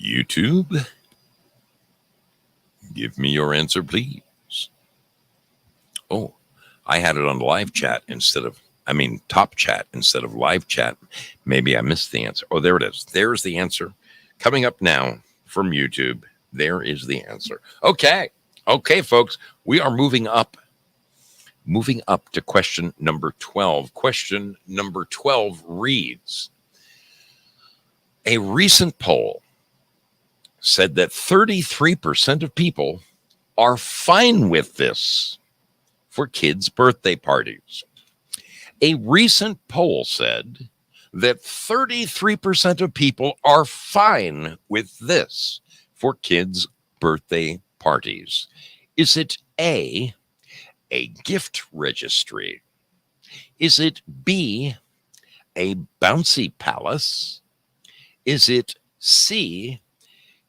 YouTube, give me your answer, please. Oh, I had it on live chat top chat instead of live chat. Maybe I missed the answer. Oh, there it is. There's the answer. Coming up now from YouTube. There is the answer. Okay, folks, we are moving up to question number 12. Question number 12 reads, a recent poll said that 33% of people are fine with this for kids' birthday parties. A recent poll said that 33% of people are fine with this for kids' birthday parties. Is it A, a gift registry? Is it B, a bouncy palace? Is it C,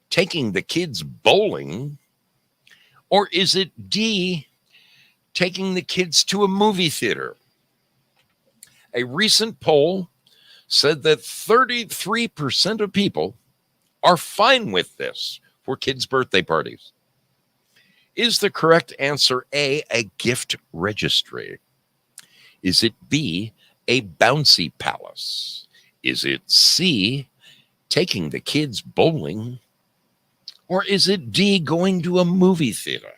taking the kids bowling? Or is it D, taking the kids to a movie theater? A recent poll said that 33% of people are fine with this for kids' birthday parties. Is the correct answer A, a gift registry? Is it B, a bouncy palace? Is it C, taking the kids bowling? Or is it D, going to a movie theater?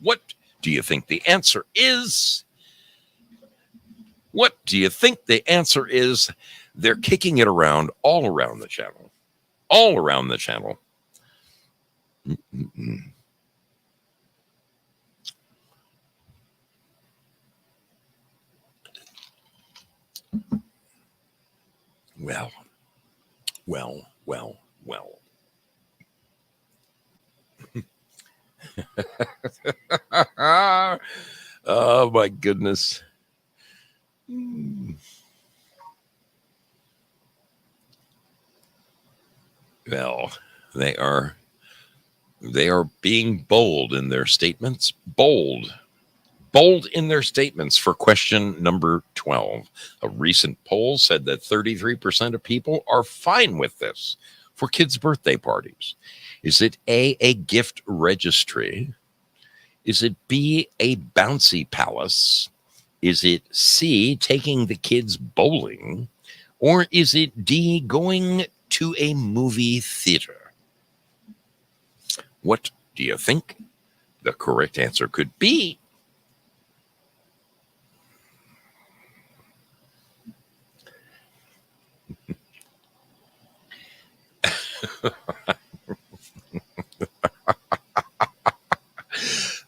What do you think the answer is? What do you think the answer is? They're kicking it around all around the channel. All around the channel. Well. Oh, my goodness. Well, they are being bold in their statements. Bold in their statements for question number 12. A recent poll said that 33% of people are fine with this for kids' birthday parties. Is it A, gift registry? Is it B, a bouncy palace? Is it C, taking the kids bowling? Or is it D, going to a movie theater? What do you think the correct answer could be?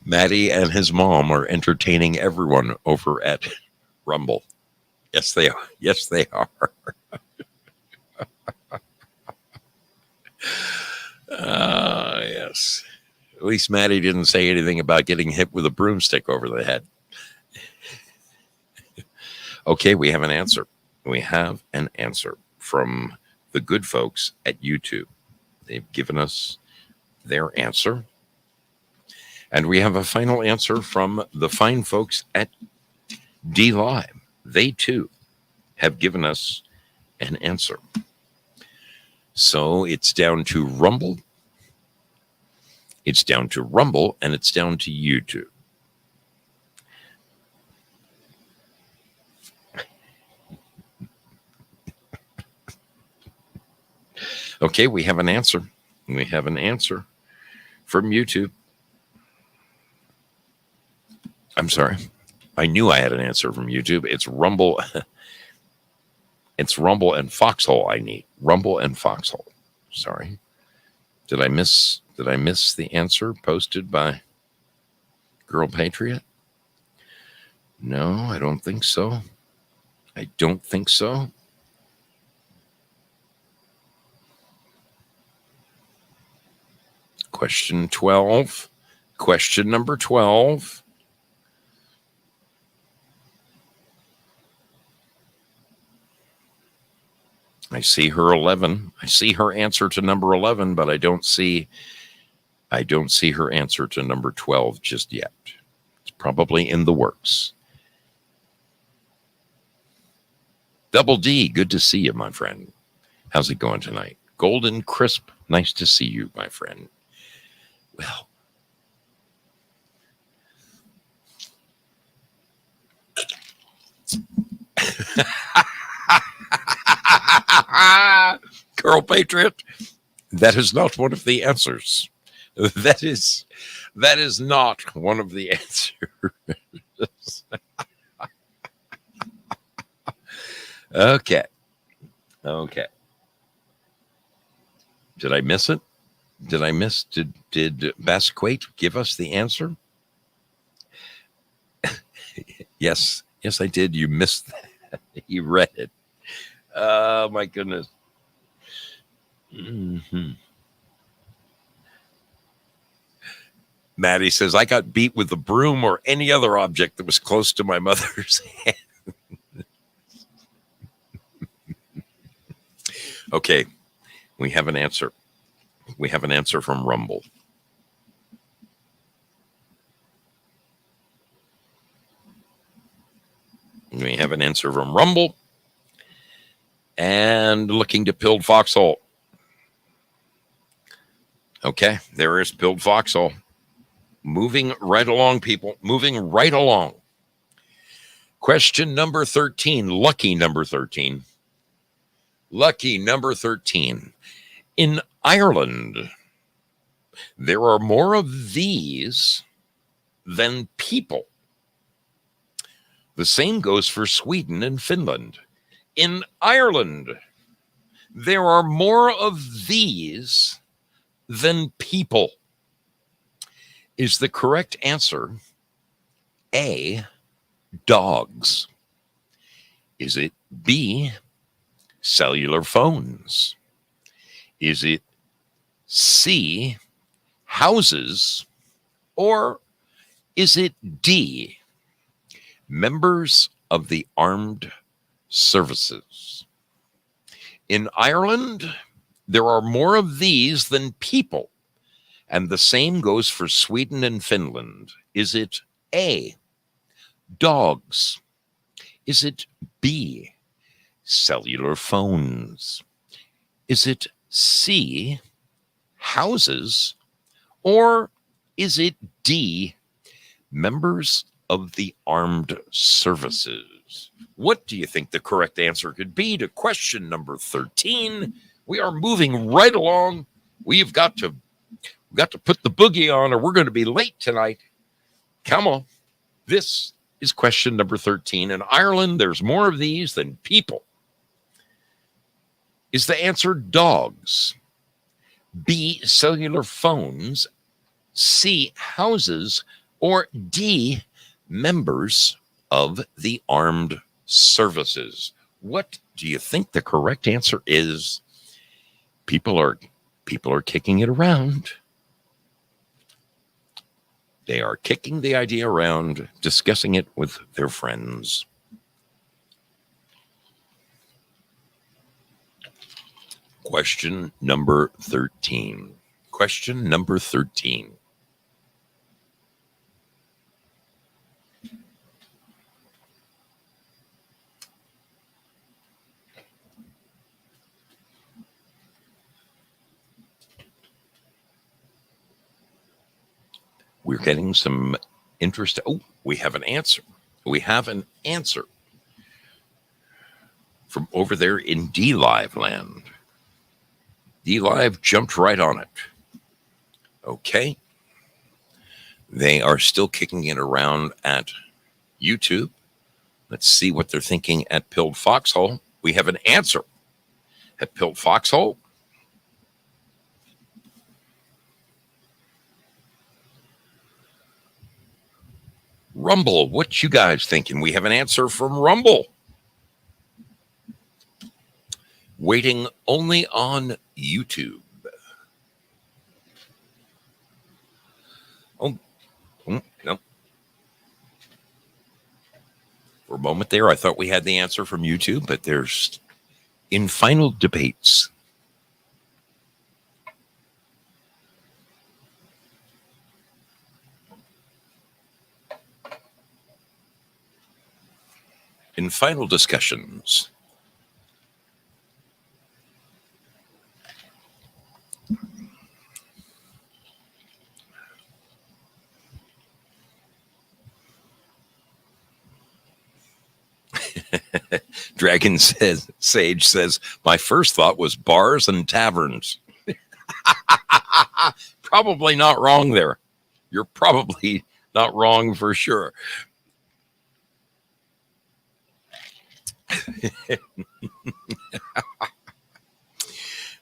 Maddie and his mom are entertaining everyone over at Rumble. Yes, they are. Yes, they are. Yes. At least Maddie didn't say anything about getting hit with a broomstick over the head. Okay, we have an answer. We have an answer from the good folks at YouTube. They've given us their answer. And we have a final answer from the fine folks at D Live. They too have given us an answer. So it's down to Rumble. It's down to Rumble and it's down to YouTube. Okay, we have an answer. We have an answer from YouTube. I'm sorry. I knew I had an answer from YouTube. It's Rumble. It's Rumble and Foxhole I need. Rumble and Foxhole. Sorry. Did I miss the answer posted by Girl Patriot? No, I don't think so. I don't think so. Question 12. Question number 12. I see her 11. I see her answer to number 11, but I don't see her answer to number 12 just yet. It's probably in the works. Double D, good to see you, my friend. How's it going tonight? Golden Crisp, nice to see you, my friend. Well, Girl Patriot, that is not one of the answers. That is not one of the answers. Okay. Did I miss it? Did Basquate give us the answer? Yes, I did. You missed that. You read it. Oh, my goodness. Mm-hmm. Maddie says, I got beat with a broom or any other object that was close to my mother's hand. Okay, we have an answer. We have an answer from Rumble. We have an answer from Rumble. And looking to Pilled Foxhole. Okay, there is Pilled Foxhole. Moving right along, people. Moving right along. Question number 13. Lucky number 13. Lucky number 13. In Ireland, there are more of these than people. The same goes for Sweden and Finland. In Ireland, there are more of these than people. Is the correct answer A, dogs? Is it B, cellular phones? Is it C, houses? Or is it D, members of the armed services? In Ireland, there are more of these than people, and the same goes for Sweden and Finland. Is it A, dogs? Is it B, cellular phones? Is it C, houses? Or is it D, members of the armed services? What do you think the correct answer could be to question number 13? We are moving right along. We've got to put the boogie on or we're going to be late tonight. Come on. This is question number 13. In Ireland, there's more of these than people. Is the answer dogs? B, cellular phones? C, houses? Or D, members of the armed services? What do you think the correct answer is? People are kicking it around. They are kicking the idea around, discussing it with their friends. Question number 13. Question number 13. We're getting some interest. Oh, we have an answer. We have an answer from over there in D-Live land. D-Live jumped right on it. Okay. They are still kicking it around at YouTube. Let's see what they're thinking at Pilled Foxhole. We have an answer at Pilled Foxhole. Rumble, what you guys thinking? We have an answer from Rumble. Waiting only on YouTube. Oh, no. For a moment there, I thought we had the answer from YouTube, but there's in final debates. In final discussions. Dragon says, Sage says, my first thought was bars and taverns. Probably not wrong there. You're probably not wrong for sure.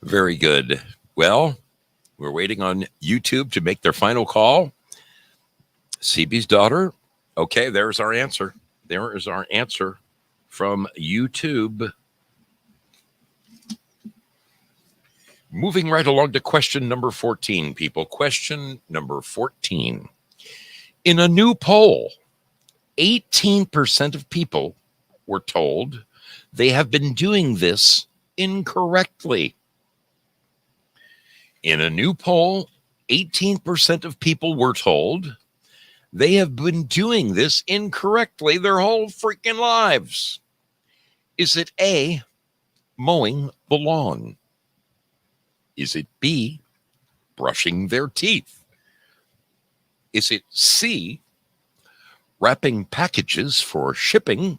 Very good. Well, we're waiting on YouTube to make their final call. CB's daughter. Okay, there's our answer. There is our answer from YouTube. Moving right along to question number 14, people. Question number 14. In a new poll, 18% of people were told they have been doing this incorrectly. In a new poll, 18% of people were told they have been doing this incorrectly their whole freaking lives. Is it A, mowing the lawn? Is it B, brushing their teeth? Is it C, wrapping packages for shipping?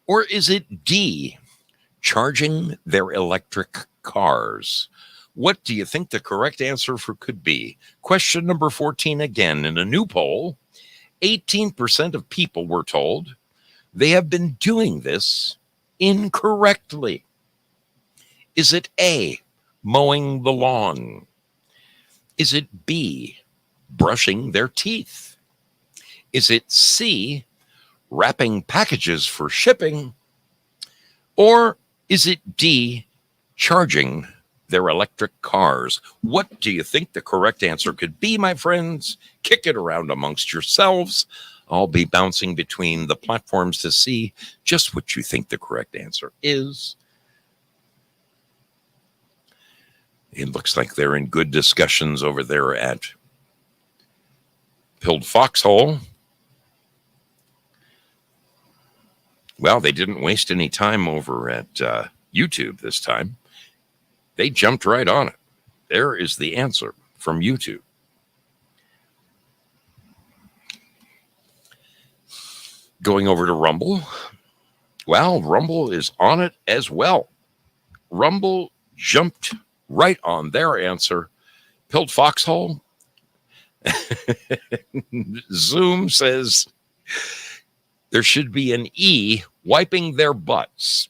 Or is it D, charging their electric cars? What do you think the correct answer for could be? Question number 14 again. In a new poll, 18% of people were told they have been doing this incorrectly. Is it A, mowing the lawn? Is it B, brushing their teeth? Is it C, wrapping packages for shipping? Or is it D, charging their electric cars? What do you think the correct answer could be, my friends? Kick it around amongst yourselves. I'll be bouncing between the platforms to see just what you think the correct answer is. It looks like they're in good discussions over there at Pilled Foxhole. Well, they didn't waste any time over at YouTube this time. They jumped right on it. There is the answer from YouTube. Going over to Rumble. Well, Rumble is on it as well. Rumble jumped right on their answer. Pilled Foxhole. Zoom says there should be an E, wiping their butts.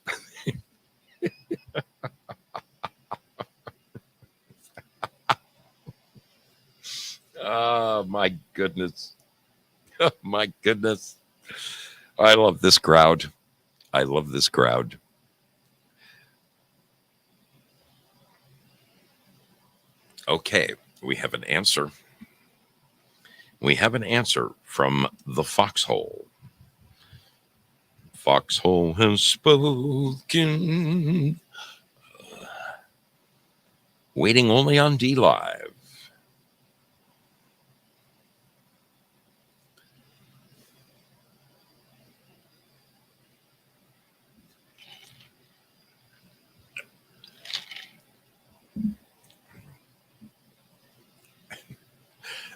Oh, my goodness. Oh, my goodness. I love this crowd. I love this crowd. Okay, we have an answer. We have an answer from the Foxhole. Foxhole has spoken. Waiting only on D Live.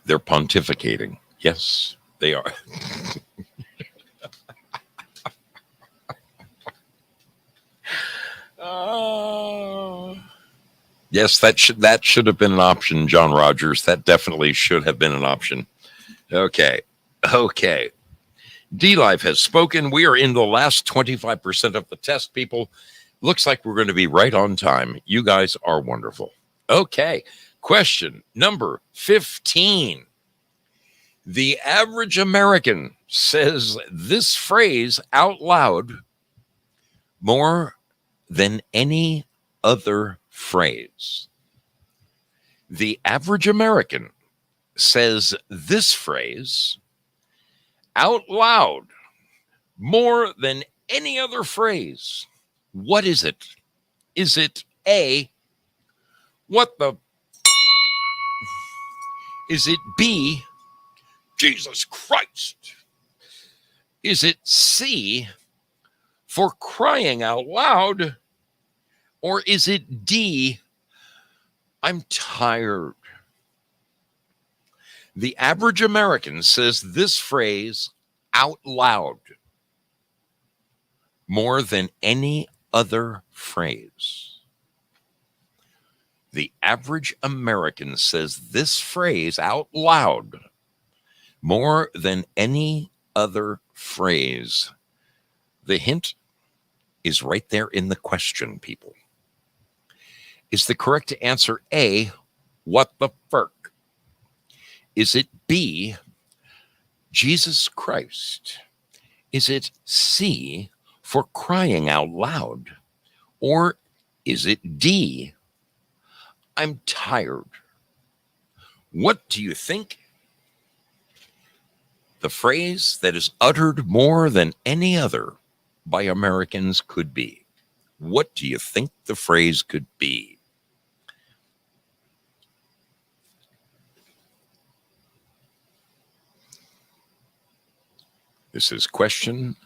They're pontificating. Yes, they are. Yes, that should have been an option, John Rogers. That definitely should have been an option. Okay. D-Live has spoken. We are in the last 25% of the test, people. Looks like we're going to be right on time. You guys are wonderful. Okay. Question number 15. The average American says this phrase out loud more than any other phrase. The average American says this phrase out loud more than any other phrase. What is it? Is it A, what the? Is it B, Jesus Christ? Is it C, for crying out loud? Or is it D, I'm tired? The average American says this phrase out loud more than any other phrase. The average American says this phrase out loud more than any other phrase. The hint is right there in the question, people. Is the correct answer A, what the ferk? Is it B, Jesus Christ? Is it C, for crying out loud? Or is it D, I'm tired. What do you think the phrase that is uttered more than any other by Americans could be? What do you think the phrase could be? This is question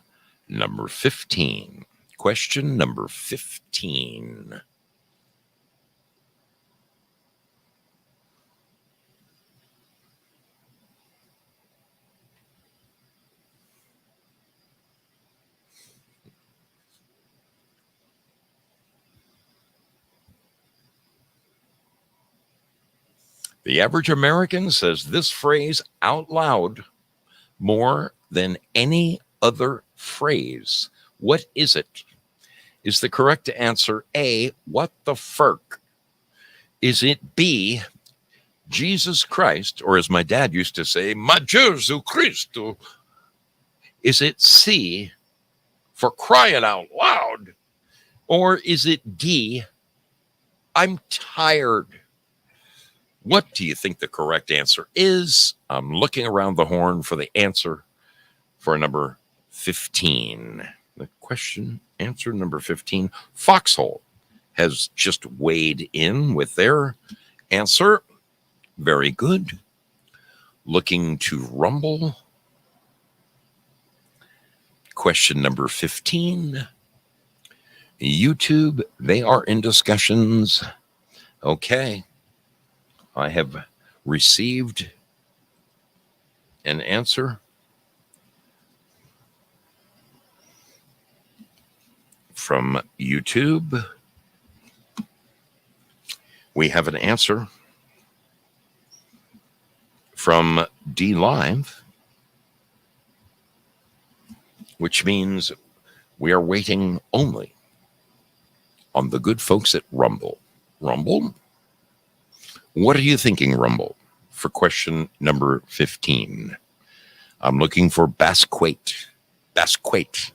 number 15. Question number 15. The average American says this phrase out loud more than any other phrase. What is it? Is the correct answer A, what the FERC? Is it B, Jesus Christ, or as my dad used to say, Ma Jesu Christo? Is it C, for crying out loud? Or is it D, I'm tired? What do you think the correct answer is? I'm looking around the horn for the answer for number 15. The question, answer number 15. Foxhole has just weighed in with their answer. Very good. Looking to Rumble. Question number 15. YouTube, they are in discussions. Okay. I have received an answer from YouTube. We have an answer from D Live, which means we are waiting only on the good folks at Rumble. Rumble? What are you thinking, Rumble, for question number 15? I'm looking for Basquate. Basquate.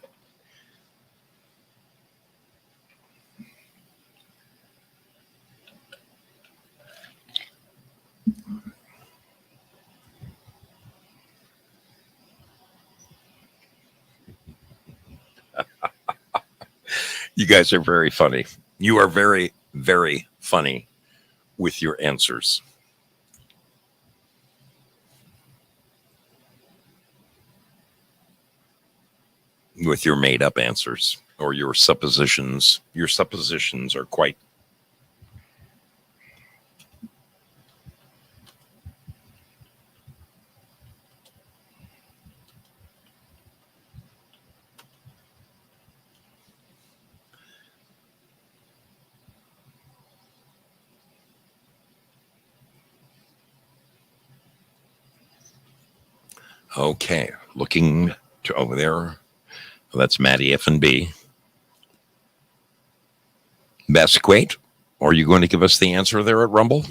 You guys are very funny. You are very, very funny with your answers. With your made up answers or your suppositions. Your suppositions are quite. Okay, looking to over there. Well, that's Maddie F&B. Basquate, are you going to give us the answer there at Rumble?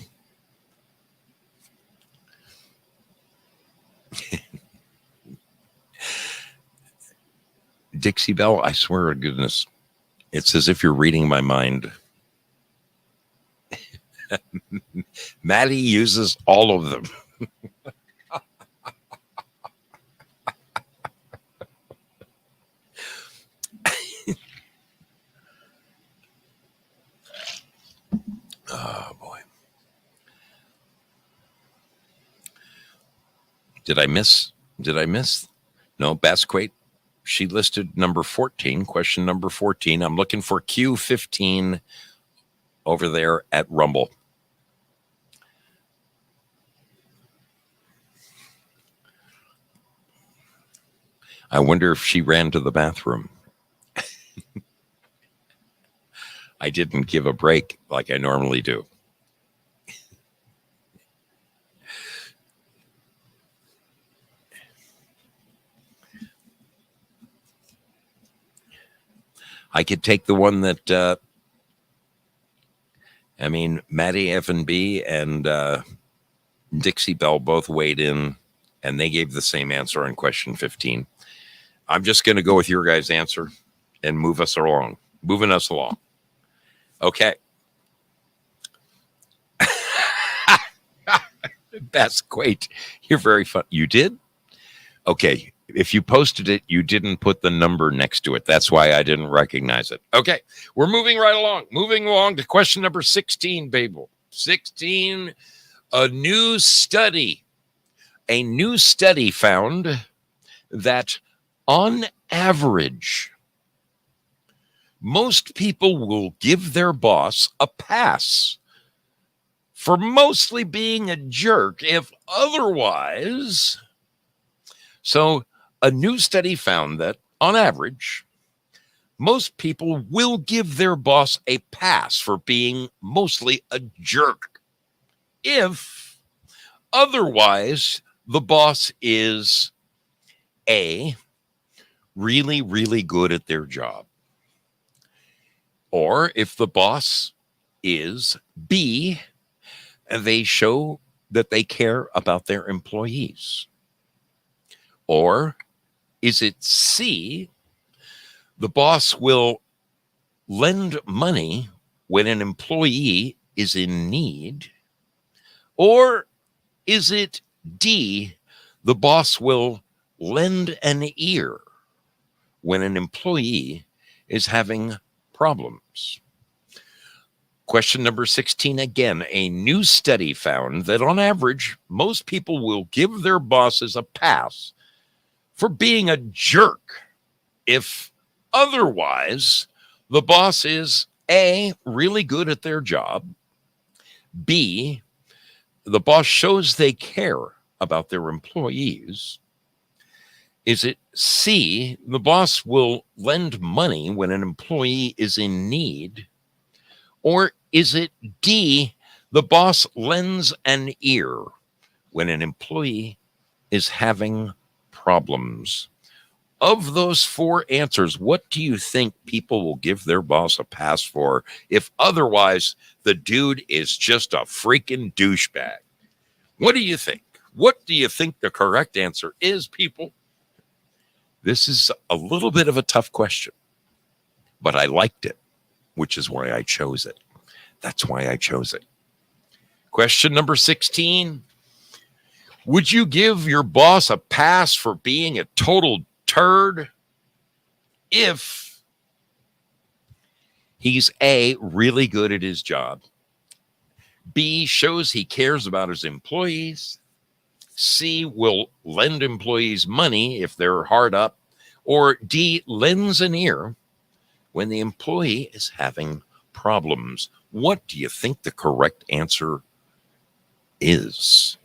Dixie Bell, I swear to goodness, it's as if you're reading my mind. Maddie uses all of them. Oh, boy. Did I miss? No, Basquate. She listed number 14, question number 14. I'm looking for Q15 over there at Rumble. I wonder if she ran to the bathroom. I didn't give a break like I normally do. I could take the one that, Maddie F&B and Dixie Bell both weighed in, and they gave the same answer on question 15. I'm just going to go with your guys' answer and moving us along. Okay. That's great. You're very fun. You did? Okay. If you posted it, you didn't put the number next to it. That's why I didn't recognize it. Okay. We're moving right along. Moving along to question number 16, Babel. 16, a new study. A new study found that on average, most people will give their boss a pass for mostly being a jerk if otherwise. So, a new study found that on average, most people will give their boss a pass for being mostly a jerk if otherwise the boss is A, really, really good at their job, or if the boss is B, they show that they care about their employees. Or is it C, the boss will lend money when an employee is in need? Or is it D, the boss will lend an ear when an employee is having problems? Question number 16 again. A new study found that on average, most people will give their bosses a pass for being a jerk if otherwise the boss is A, really good at their job, B, the boss shows they care about their employees. Is it C, the boss will lend money when an employee is in need? Or is it D, the boss lends an ear when an employee is having problems? Of those four answers, what do you think people will give their boss a pass for if otherwise the dude is just a freaking douchebag? What do you think? What do you think the correct answer is, people? This is a little bit of a tough question, but I liked it, which is why I chose it. That's why I chose it. Question number 16. Would you give your boss a pass for being a total turd if he's A, really good at his job, B, shows he cares about his employees, C, will lend employees money if they're hard up, or D, lends an ear when the employee is having problems? What do you think the correct answer is?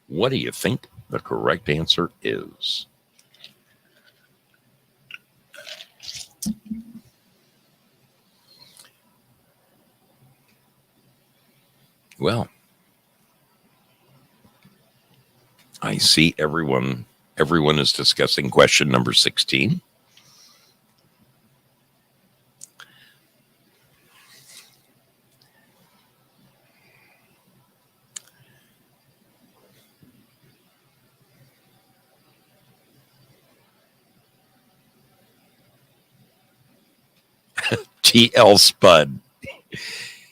What do you think the correct answer is? Well, I see everyone is discussing question number 16. TL Spud.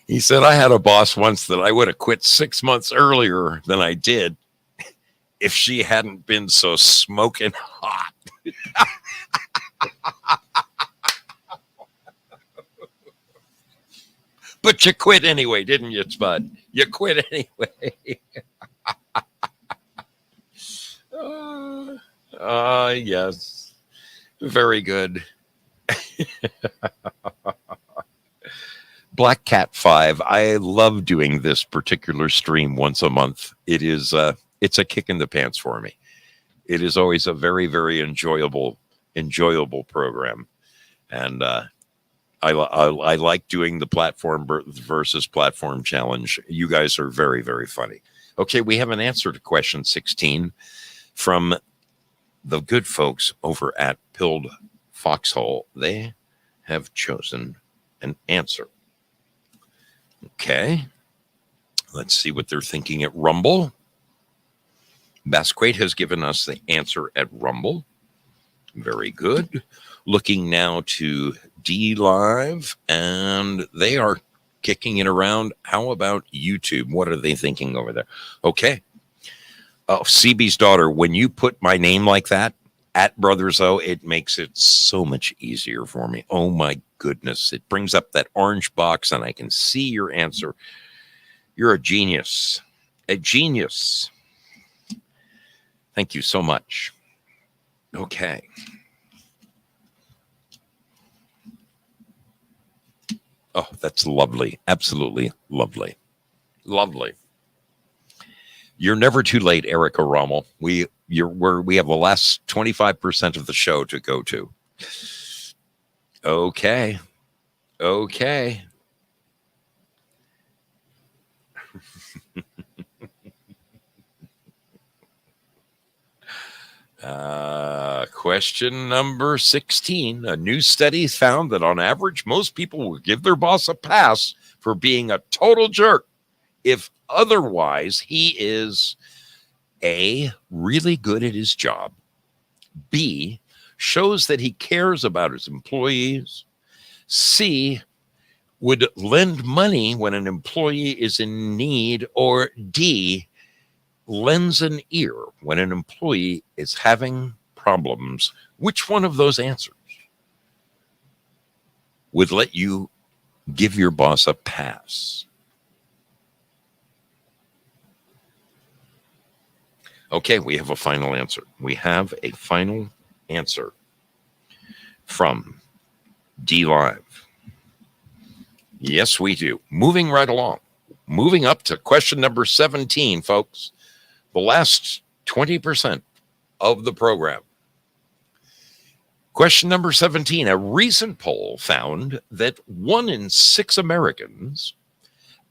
He said, I had a boss once that I would have quit 6 months earlier than I did if she hadn't been so smoking hot. But you quit anyway, didn't you, Spud? You quit anyway. Yes. Very good. Black Cat 5. I love doing this particular stream once a month. It is it's a kick in the pants for me. It is always a very, very enjoyable program. And I like doing the platform versus platform challenge. You guys are very, very funny. Okay, we have an answer to question 16 from the good folks over at Pilled Foxhole. They have chosen an answer. Okay, let's see what they're thinking at Rumble. Basquate has given us the answer at Rumble. Very good. Looking now to D Live, and they are kicking it around. How about YouTube? What are they thinking over there? Okay. Oh, CB's daughter, when you put my name like that, at Brothers O, it makes it so much easier for me. Oh my goodness. It brings up that orange box and I can see your answer. You're a genius. A genius. Thank you so much. Okay. Oh, that's lovely. Absolutely lovely. Lovely. You're never too late, Erica Rommel. We have the last 25% of the show to go to. Okay. Okay. Question number 16. A new study found that on average, most people will give their boss a pass for being a total jerk if otherwise he is A, really good at his job, B, shows that he cares about his employees, C, would lend money when an employee is in need, or D, lends an ear when an employee is having problems. Which one of those answers would let you give your boss a pass? Okay, we have a final answer. We have a final answer from D Live. Yes, we do. Moving right along. Moving up to question number 17, folks. The last 20% of the program. Question number 17. A recent poll found that 1 in 6 Americans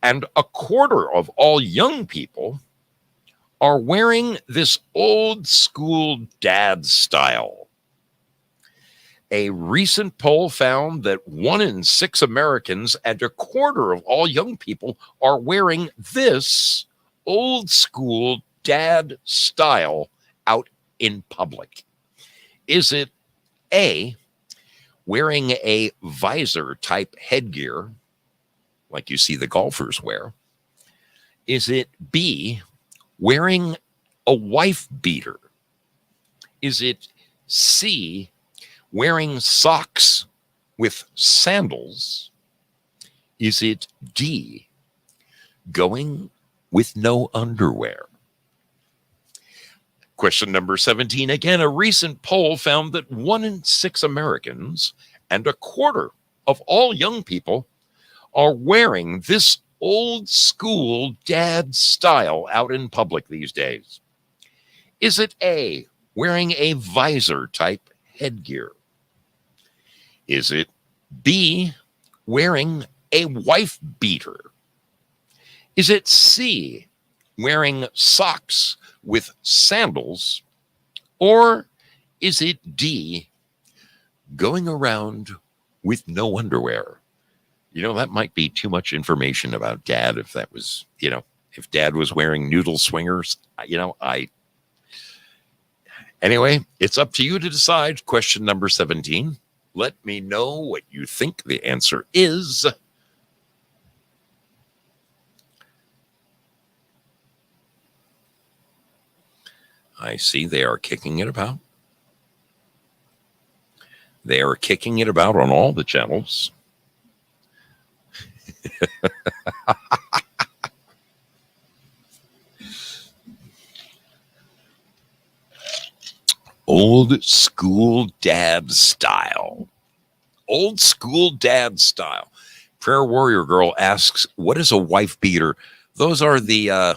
and a quarter of all young people are wearing this old school dad style. A recent poll found that 1 in 6 Americans and a quarter of all young people are wearing this old school dad style out in public. Is it A, wearing a visor type headgear like you see the golfers wear? Is it B, wearing a wife beater? Is it C, wearing socks with sandals? Is it D, going with no underwear? Question number 17. Again, a recent poll found that 1 in 6 Americans and a quarter of all young people are wearing this old school dad style out in public these days. Is it A, wearing a visor type headgear? Is it B, wearing a wife beater? Is it C, wearing socks with sandals? Or is it D, going around with no underwear? You know, that might be too much information about dad if that was, if dad was wearing noodle swingers, Anyway, it's up to you to decide. Question number 17. Let me know what you think the answer is. I see they are kicking it about. They are kicking it about on all the channels. Old school dad style. Old school dad style. Prayer Warrior Girl asks, what is a wife beater? Those are the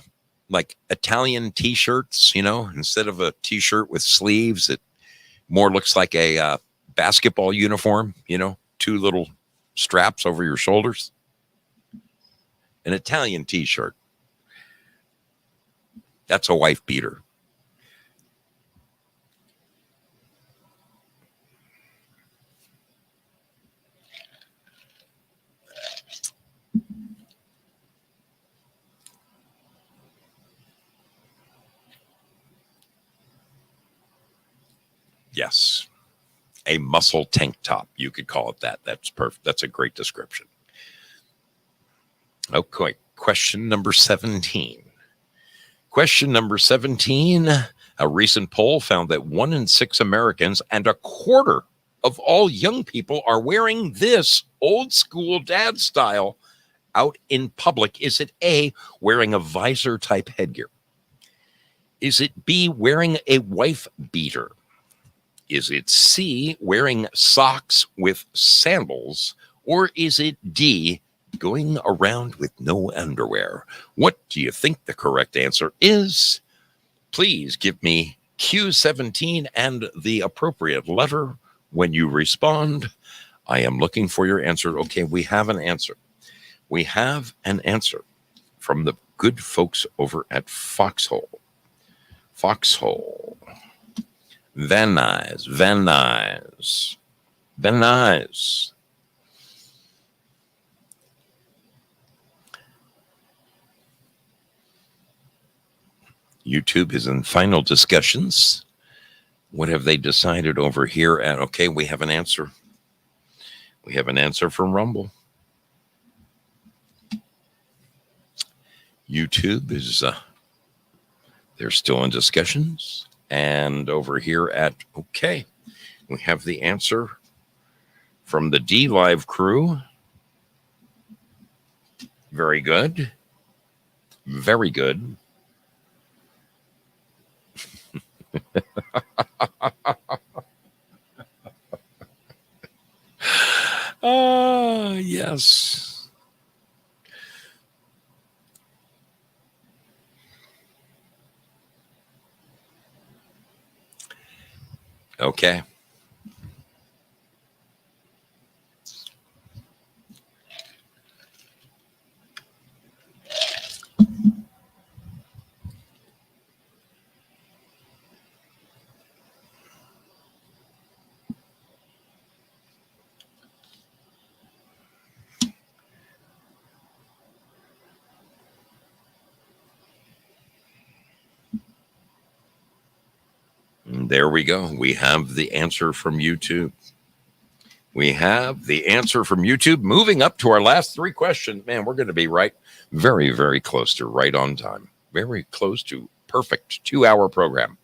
like Italian t-shirts, instead of a t-shirt with sleeves, it more looks like a basketball uniform, 2 little straps over your shoulders. An Italian t-shirt. That's a wife beater. Yes. A muscle tank top. You could call it that. That's perfect. That's a great description. Okay, question number 17. Question number 17. A recent poll found that 1 in 6 Americans and a quarter of all young people are wearing this old school dad style out in public. Is it A, wearing a visor type headgear? Is it B, wearing a wife beater? Is it C, wearing socks with sandals? Or is it D, going around with no underwear? What do you think the correct answer is? Please give me Q17 and the appropriate letter when you respond. I am looking for your answer. Okay, we have an answer. We have an answer from the good folks over at Foxhole. Foxhole. Van Nuys. Van Nuys. Van Nuys. YouTube is in final discussions. What have they decided over here at? Okay, we have an answer. We have an answer from Rumble. YouTube is, they're still in discussions. And over here at, okay, we have the answer from the D Live crew. Very good. Very good. Yes. Okay. There we go. We have the answer from YouTube. We have the answer from YouTube. Moving up to our last 3 questions. Man, we're going to be very, very close to right on time. Very close to perfect 2-hour program.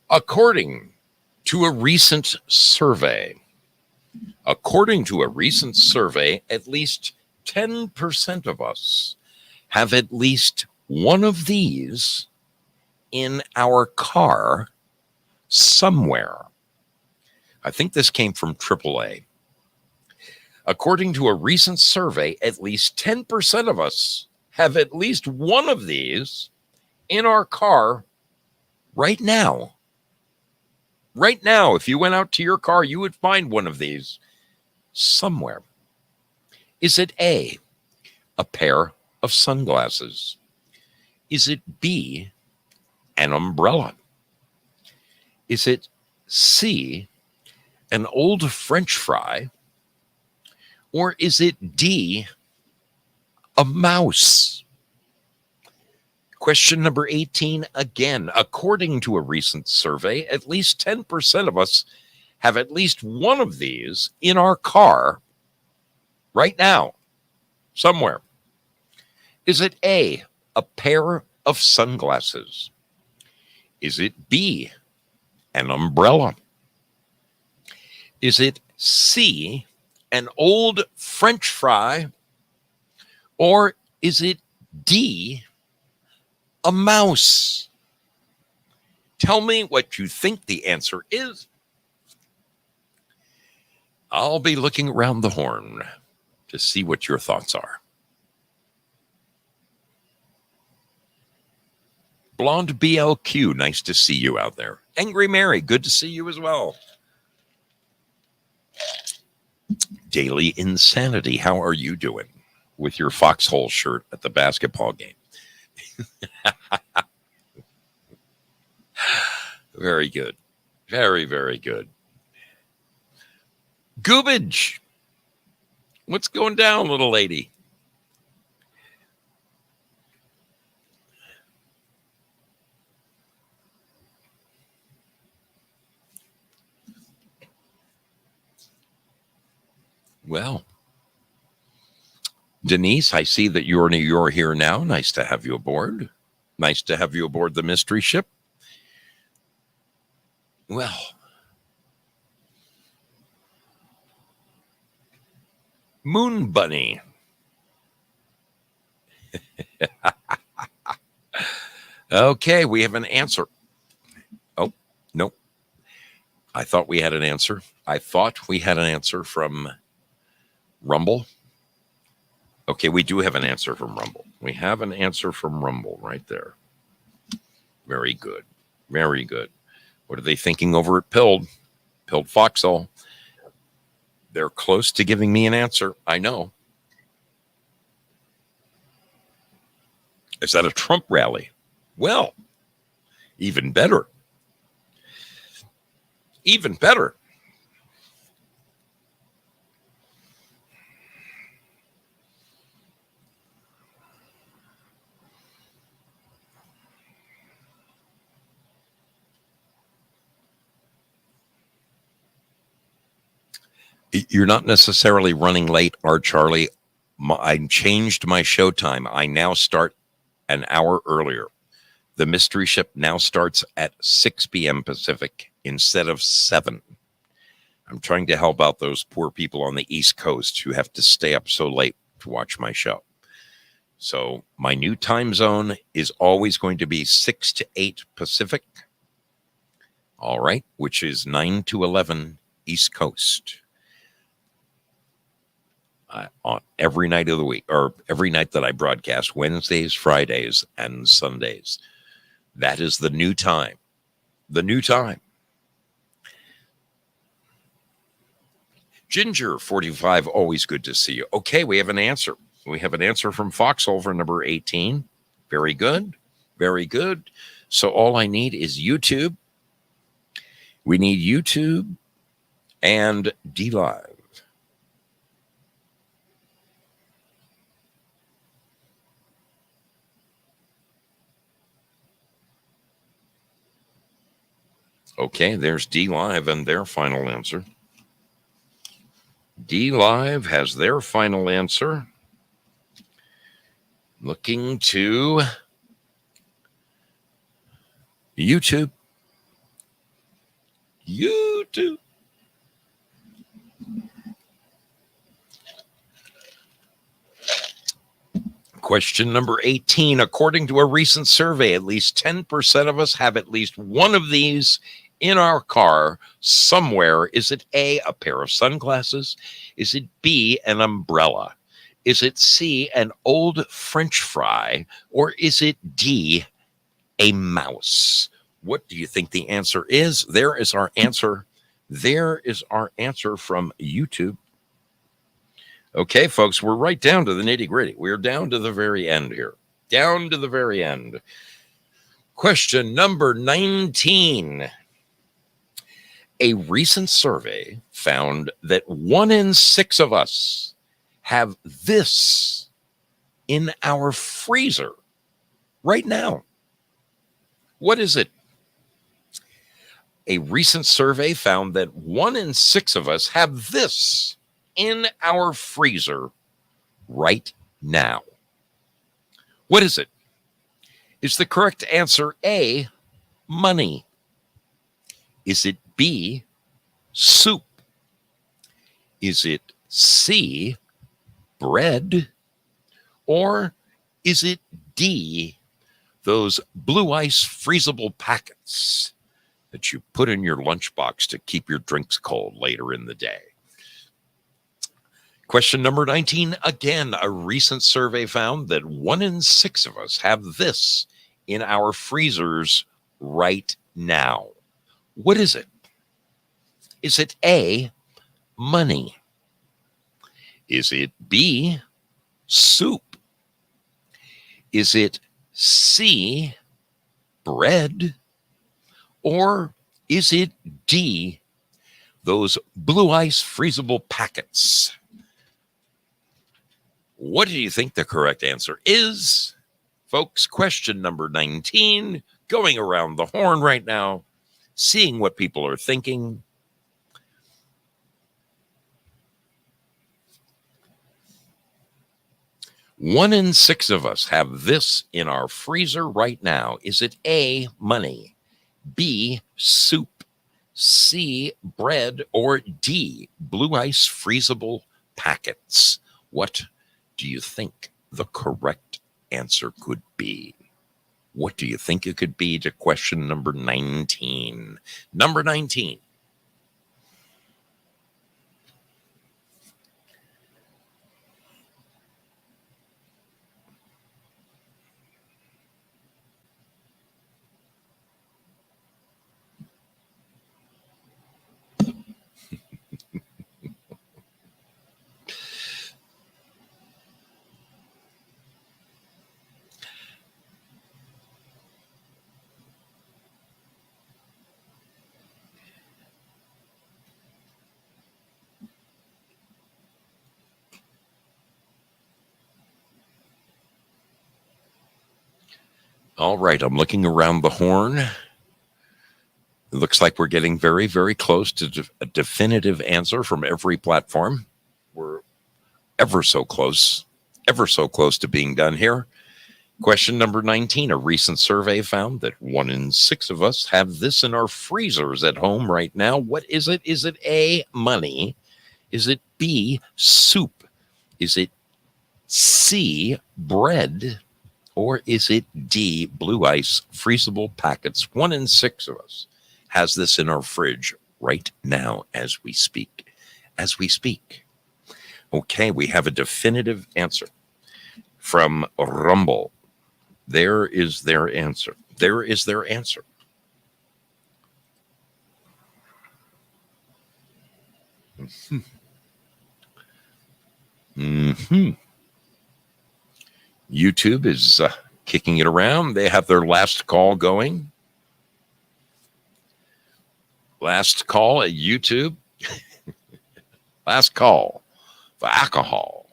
According to a recent survey, at least 10% of us have at least one of these in our car somewhere. I think this came from AAA. According to a recent survey, at least 10% of us have at least one of these in our car right now. Right now, if you went out to your car, you would find one of these somewhere. Is it A, a pair of sunglasses? Is it B, an umbrella? Is it C, an old French fry? Or is it D, a mouse? Question number 18 again. According to a recent survey, at least 10% of us have at least one of these in our car right now, somewhere. Is it A, a pair of sunglasses? Is it B, an umbrella? Is it C, an old French fry? Or is it D, a mouse? Tell me what you think the answer is. I'll be looking around the horn to see what your thoughts are. Blonde BLQ, nice to see you out there. Angry Mary, good to see you as well. Daily Insanity, how are you doing with your Foxhole shirt at the basketball game? Very good. Very, very good. Goobage, what's going down, little lady? Well, Denise, I see that you're here now. Nice to have you aboard. Nice to have you aboard the mystery ship. Well, Moon Bunny. Okay, we have an answer. Oh, no. I thought we had an answer. I thought we had an answer from Rumble. Okay, we do have an answer from Rumble. We have an answer from Rumble right there. Very good. Very good. What are they thinking over at Pilled Foxhole? They're close to giving me an answer. I know. Is that a Trump rally? Well, even better. Even better. You're not necessarily running late, Art Charlie. I changed my show time. I now start an hour earlier. The mystery ship now starts at 6 p.m. Pacific instead of 7. I'm trying to help out those poor people on the East Coast who have to stay up so late to watch my show. So my new time zone is always going to be 6 to 8 Pacific. All right, which is 9 to 11 East Coast. On every night of the week, or every night that I broadcast, Wednesdays, Fridays, and Sundays. That is the new time. The new time. Ginger 45, always good to see you. Okay, we have an answer. We have an answer from Foxhole for number 18. Very good. Very good. So all I need is YouTube. We need YouTube and DLive. Okay, there's DLive and their final answer. DLive has their final answer. Looking to YouTube. YouTube. Question number 18. According to a recent survey, at least 10% of us have at least one of these in our car somewhere. Is it A, a pair of sunglasses? Is it B, an umbrella? Is it C, an old French fry? Or is it D, a mouse? What do you think the answer is? There is our answer. There is our answer from YouTube. Okay, folks, we're right down to the nitty-gritty. We're down to the very end here. Down to the very end. Question number 19. A recent survey found that 1 in 6 of us have this in our freezer right now. What is it? A recent survey found that 1 in 6 of us have this in our freezer right now. What is it? Is the correct answer A, money? Is it B, soup? Is it C, bread? Or is it D, those blue ice freezable packets that you put in your lunchbox to keep your drinks cold later in the day? Question number 19. Again, a recent survey found that 1 in 6 of us have this in our freezers right now. What is it? Is it A, money? Is it B, soup? Is it C, bread? Or is it D, those blue ice freezable packets? What do you think the correct answer is? Folks, question number 19, going around the horn right now, seeing what people are thinking. 1 in 6 of us have this in our freezer right now. Is it A, money, B, soup, C, bread, or D, blue ice freezable packets? What do you think the correct answer could be? What do you think it could be to question number 19? Number 19. All right, I'm looking around the horn. It looks like we're getting very, very close to a definitive answer from every platform. We're ever so close to being done here. Question number 19. A recent survey found that 1 in 6 of us have this in our freezers at home right now. What is it? Is it A, money? Is it B, soup? Is it C, bread? Or is it D, blue ice freezable packets? 1 in 6 of us has this in our fridge right now as we speak. As we speak. Okay, we have a definitive answer from Rumble. There is their answer. There is their answer. YouTube is kicking it around. They have their last call going. Last call at YouTube. Last call for alcohol.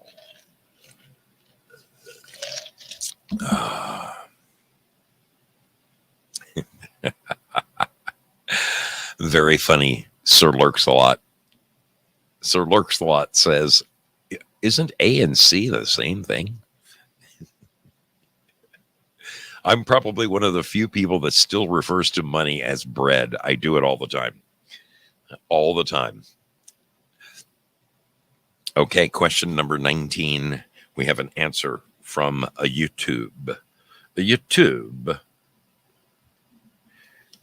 Very funny. Sir Lurks a lot. Sir Lurks a lot says, isn't A and C the same thing? I'm probably one of the few people that still refers to money as bread. I do it all the time. All the time. Okay, question number 19. We have an answer from a YouTube. A YouTube.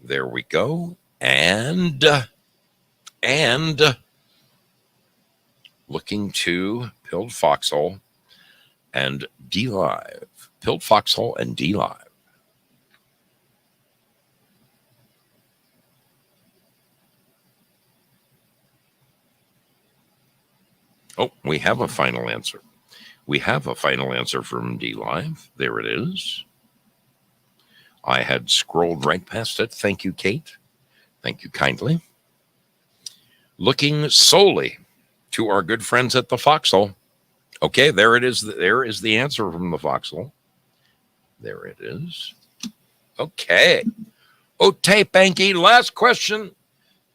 There we go. And looking to Pilled Foxhole and D Live. Pilled Foxhole and D Live. Oh, we have a final answer. We have a final answer from D Live. There it is. I had scrolled right past it. Thank you, Kate. Thank you kindly. Looking solely to our good friends at the Foxhole. Okay, there it is. There is the answer from the Foxhole. There it is. Okay. Ote Banky, last question.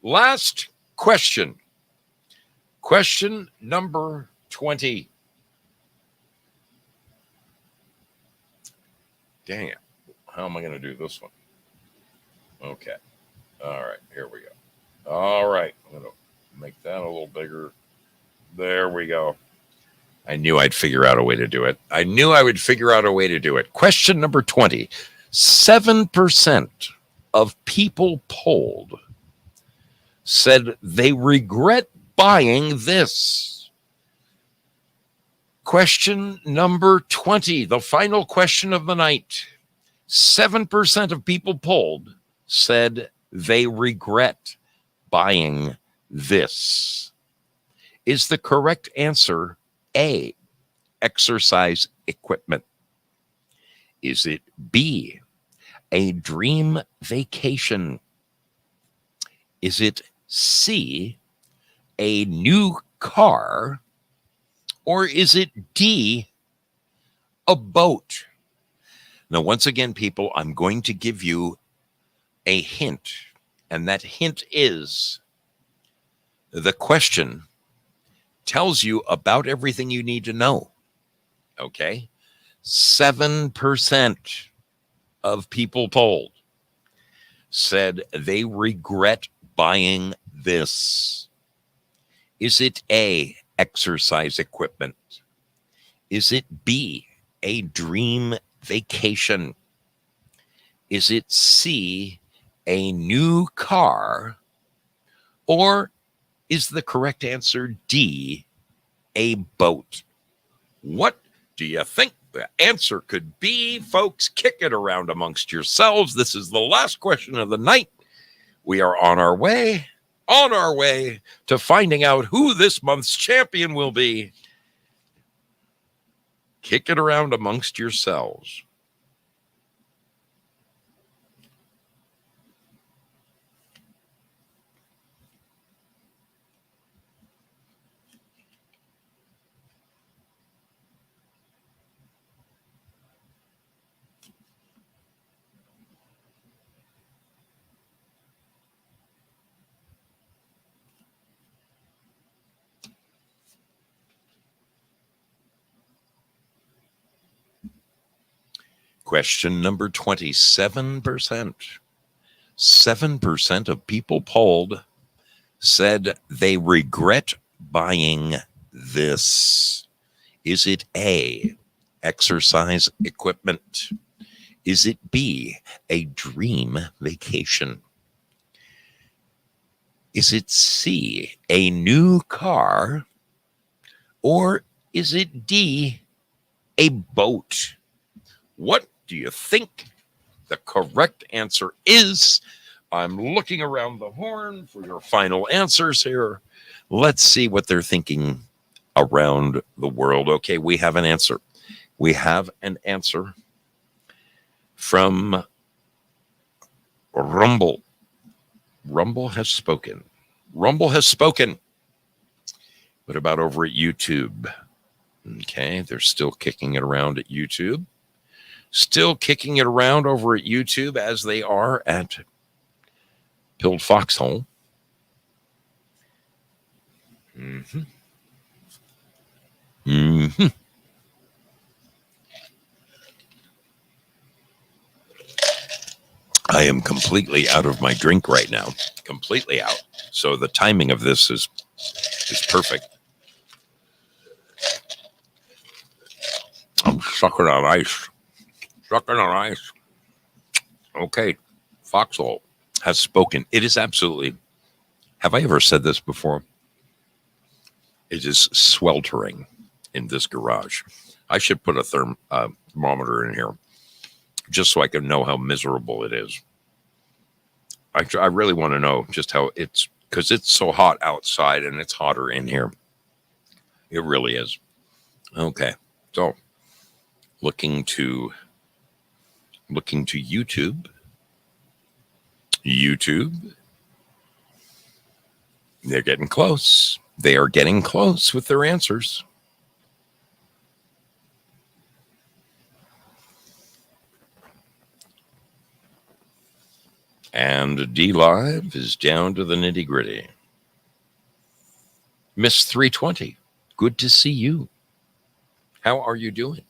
Last question. Question number 20. Dang it. How am I going to do this one? Okay. All right. Here we go. All right. I'm going to make that a little bigger. There we go. I knew I'd figure out a way to do it. I knew I would figure out a way to do it. Question number 20. 7% of people polled said they regret buying this. Question number 20, the final question of the night. 7% of people polled said they regret buying this. Is the correct answer A, exercise equipment? Is it B, a dream vacation? Is it C, a new car? Or is it D, a boat? Now, once again, people, I'm going to give you a hint, and that hint is the question tells you about everything you need to know. Okay? 7% of people polled said they regret buying this. Is it A, exercise equipment? Is it B, a dream vacation? Is it C, a new car? Or is the correct answer D, a boat? What do you think the answer could be, folks? Kick it around amongst yourselves. This is the last question of the night. We are on our way to finding out who this month's champion will be. Kick it around amongst yourselves. Question number 27%. 7% of people polled said they regret buying this. Is it A, exercise equipment? Is it B, a dream vacation? Is it C, a new car? Or is it D, a boat? What do you think the correct answer is? I'm looking around the horn for your final answers here. Let's see what they're thinking around the world. Okay, we have an answer. We have an answer from Rumble. Rumble has spoken. Rumble has spoken. What about over at YouTube? Okay, they're still kicking it around at YouTube. Still kicking it around over at YouTube as they are at Pilled Foxhole. Mm-hmm. Mm-hmm. I am completely out of my drink right now. Completely out. So the timing of this is perfect. I'm sucking on ice. Sucking on ice. Okay. Foxhole has spoken. It is absolutely. Have I ever said this before? It is sweltering in this garage. I should put a thermometer in here just so I can know how miserable it is. I really want to know just how it's, because it's so hot outside and it's hotter in here. It really is. Okay. So looking to YouTube. YouTube. They're getting close. They are getting close with their answers. And D Live is down to the nitty gritty. Miss 320, good to see you. How are you doing?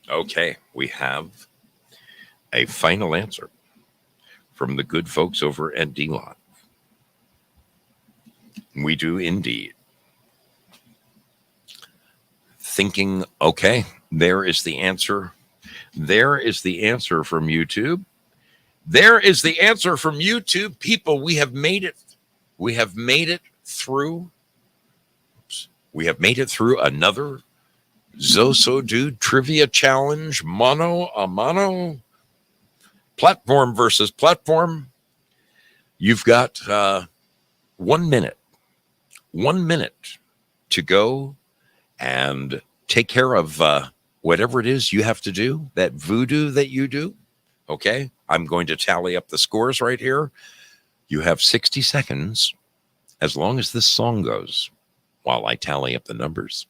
Okay, we have a final answer from the good folks over at D Live. We do indeed. Thinking, okay, there is the answer. There is the answer from YouTube. There is the answer from YouTube. People, we have made it. We have made it through. We have made it through another Zoso Dude Trivia Challenge, mano a mano, platform versus platform. You've got 1 minute to go and take care of whatever it is you have to do, that voodoo that you do. Okay, I'm going to tally up the scores right here. You have 60 seconds, as long as this song goes, while I tally up the numbers.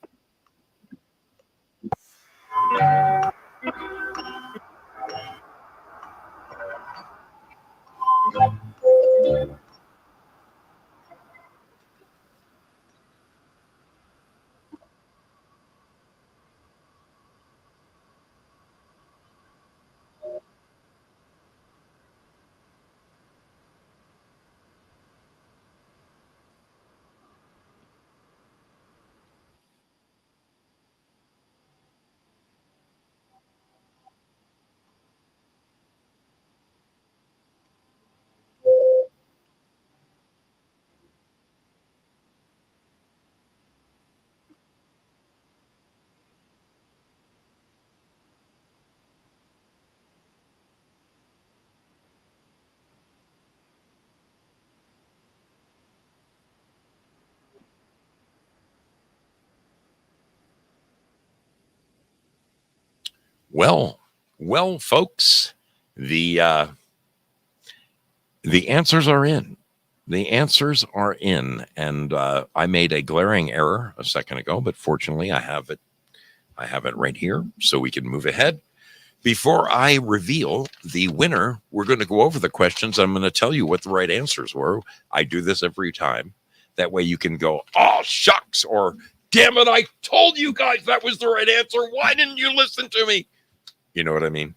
Well, folks, the answers are in. The answers are in, and I made a glaring error a second ago, but fortunately, I have it. I have it right here, so we can move ahead. Before I reveal the winner, we're going to go over the questions. I'm going to tell you what the right answers were. I do this every time. That way, you can go, "Oh shucks," or "Damn it, I told you guys that was the right answer. Why didn't you listen to me?" You know what I mean?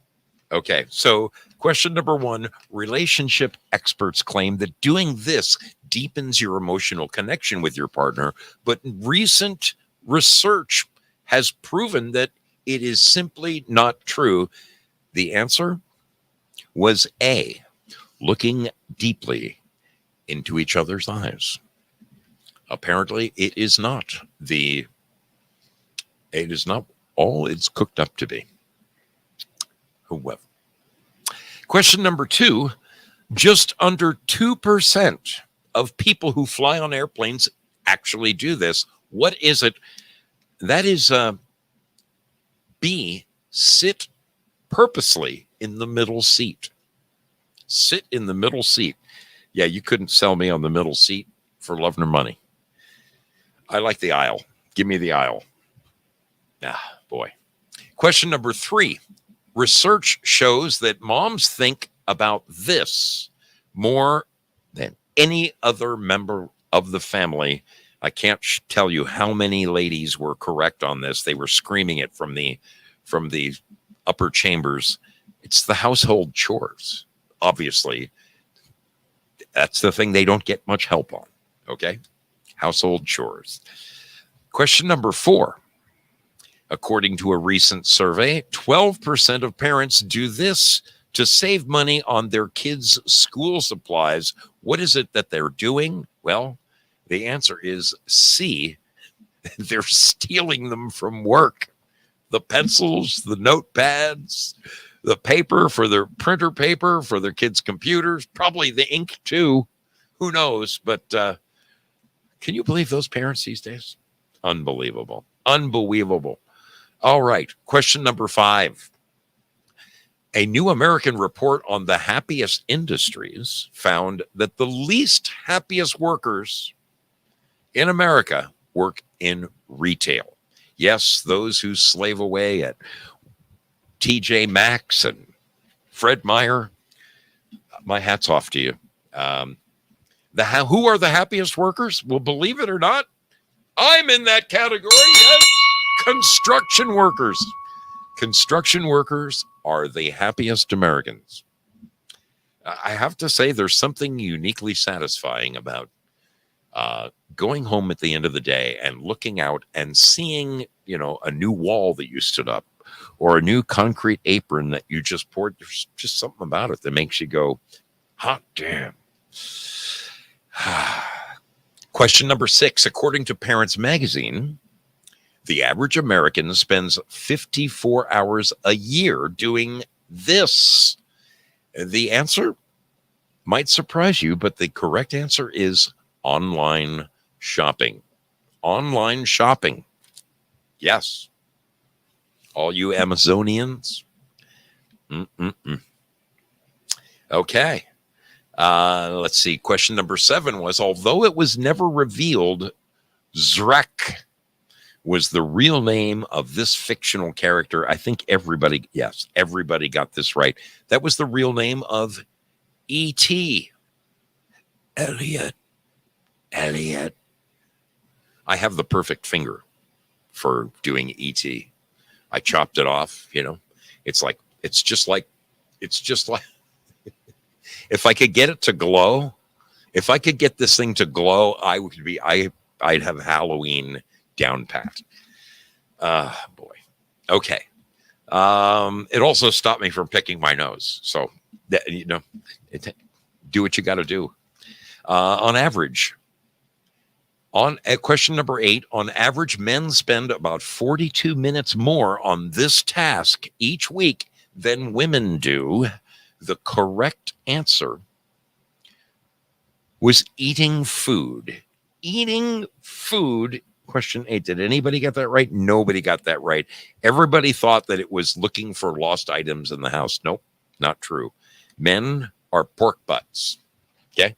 Okay, so question number one, relationship experts claim that doing this deepens your emotional connection with your partner, but recent research has proven that it is simply not true. The answer was A, looking deeply into each other's eyes. Apparently, it is not all it's cooked up to be. Well, question number two, just under 2% of people who fly on airplanes actually do this. What is it? That is B, sit purposely in the middle seat. Sit in the middle seat. Yeah, you couldn't sell me on the middle seat for love nor money. I like the aisle. Give me the aisle. Ah, boy. Question number three. Research shows that moms think about this more than any other member of the family. I can't tell you how many ladies were correct on this. They were screaming it from the upper chambers. It's the household chores. Obviously, that's the thing they don't get much help on. Okay? Household chores. Question number four. According to a recent survey, 12% of parents do this to save money on their kids' school supplies. What is it that they're doing? Well, the answer is C. They're stealing them from work. The pencils, the notepads, the paper for their printer paper, for their kids' computers, probably the ink too. Who knows? But can you believe those parents these days? Unbelievable. Unbelievable. All right. Question number five. A new American report on the happiest industries found that the least happiest workers in America work in retail. Yes, those who slave away at TJ Maxx and Fred Meyer. My hat's off to you. Who are the happiest workers? Well, believe it or not, I'm in that category. Yes. Construction workers. Construction workers are the happiest Americans. I have to say, there's something uniquely satisfying about going home at the end of the day and looking out and seeing, a new wall that you stood up or a new concrete apron that you just poured. There's just something about it that makes you go, hot damn. Question number six. According to Parents Magazine, the average American spends 54 hours a year doing this. The answer might surprise you, but the correct answer is online shopping. Online shopping. Yes. All you Amazonians. Okay. Let's see. Question number seven was, although it was never revealed, Zrek was the real name of this fictional character. I think everybody got this right. That was the real name of E.T. Elliot. I have the perfect finger for doing E.T. I chopped it off, It's just like if I could get it to glow, if I could get this thing to glow, I'd have Halloween down pat. Boy. Okay. It also stopped me from picking my nose. So, do what you got to do. On average, question number 8, on average, men spend about 42 minutes more on this task each week than women do. The correct answer was eating food. Eating food Question 8. Did anybody get that right? Nobody got that right. Everybody thought that it was looking for lost items in the house. Nope, not true. Men are pork butts. Okay.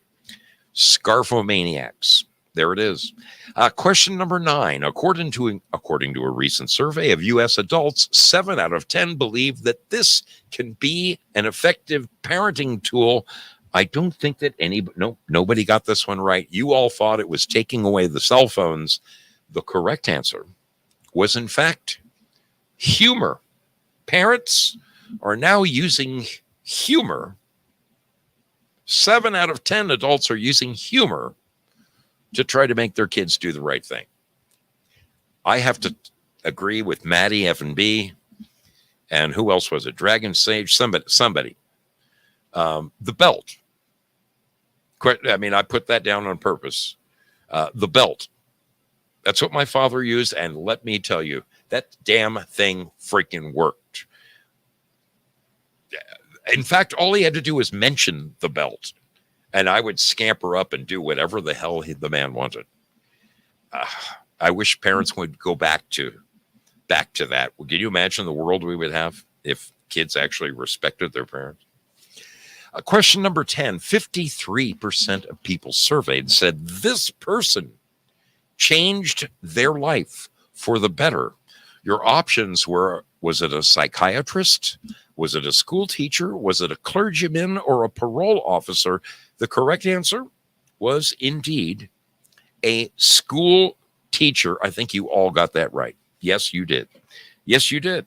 Scarfomaniacs. There it is. Question number 9. According to a recent survey of U.S. adults, 7 out of 10 believe that this can be an effective parenting tool. I don't think that nobody got this one right. You all thought it was taking away the cell phones. The correct answer was, in fact, humor. Parents are now using humor. 7 out of 10 adults are using humor to try to make their kids do the right thing. I have to agree with Maddie F&B, and who else was it? Dragon Sage, somebody. The belt. I mean, I put that down on purpose. The belt. That's what my father used, and let me tell you, that damn thing freaking worked. In fact, all he had to do was mention the belt, and I would scamper up and do whatever the hell the man wanted. I wish parents would go back to that. Can you imagine the world we would have if kids actually respected their parents? Question number 10. 53% of people surveyed said this person changed their life for the better. Your options were, was it a psychiatrist? Was it a school teacher? Was it a clergyman or a parole officer? The correct answer was indeed a school teacher. I think you all got that right. Yes, you did. Yes, you did.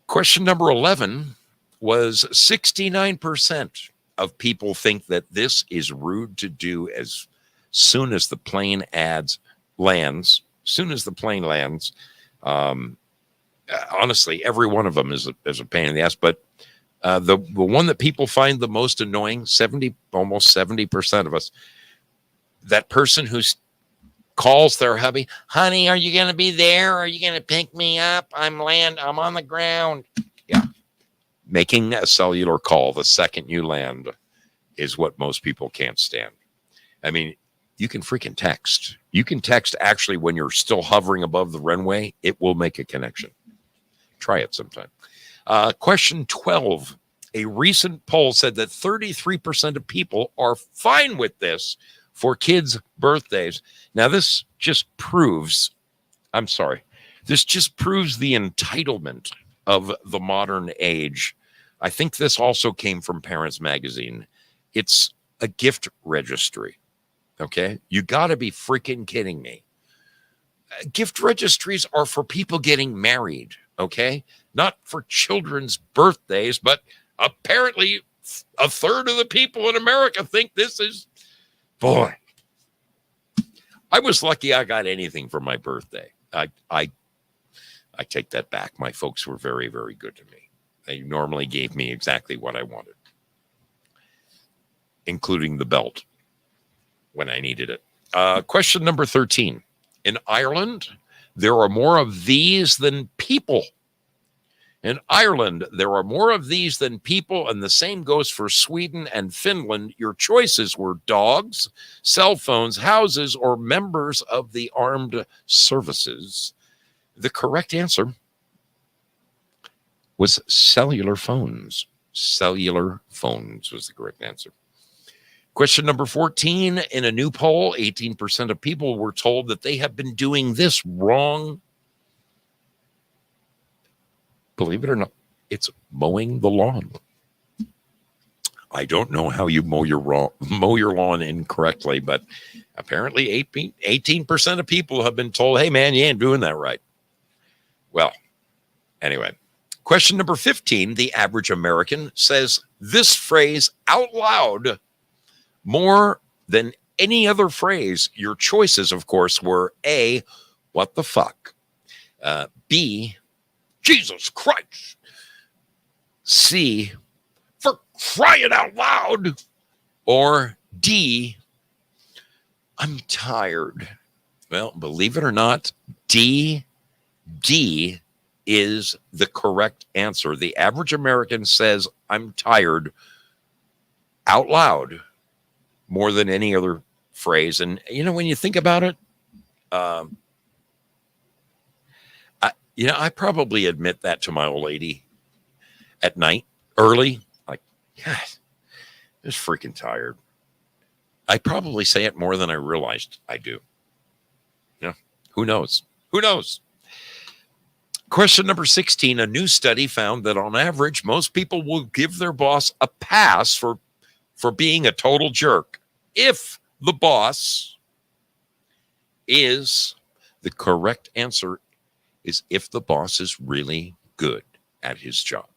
Question number 11 was 69% of people think that this is rude to do as soon as the plane lands. Honestly, every one of them is a pain in the ass. But the one that people find the most annoying, almost 70% of us, that person who calls their hubby, honey, are you going to be there? Are you going to pick me up? I'm on the ground. Yeah. Making a cellular call the second you land is what most people can't stand. I mean, you can freaking text. You can text actually when you're still hovering above the runway. It will make a connection. Try it sometime. Question 12. A recent poll said that 33% of people are fine with this for kids' birthdays. Now, this just proves the entitlement of the modern age. I think this also came from Parents Magazine. It's a gift registry. Okay? You got to be freaking kidding me. Gift registries are for people getting married. Okay? Not for children's birthdays, but apparently a third of the people in America think this is, boy. I was lucky I got anything for my birthday. I take that back. My folks were very, very good to me. They normally gave me exactly what I wanted, including the belt when I needed it. Question number 13. In Ireland, there are more of these than people. In Ireland, there are more of these than people, and the same goes for Sweden and Finland. Your choices were dogs, cell phones, houses, or members of the armed services. The correct answer was cellular phones. Cellular phones was the correct answer. Question number 14. In a new poll, 18% of people were told that they have been doing this wrong. Believe it or not, it's mowing the lawn. I don't know how you mow your lawn incorrectly, but apparently 18% of people have been told, hey, man, you ain't doing that right. Well, anyway. Question number 15. The average American says this phrase out loud more than any other phrase. Your choices, of course, were A, what the fuck? B, Jesus Christ. C, for crying out loud. Or D, I'm tired. Well, believe it or not, D is the correct answer. The average American says, I'm tired out loud more than any other phrase. And, you know, when you think about it, Um, I probably admit that to my old lady at night, early. Like, God, just freaking tired. I probably say it more than I realized I do. You know, who knows? Who knows? Question number 16. A new study found that on average, most people will give their boss a pass for being a total jerk if the boss is the correct answer is if the boss is really good at his job,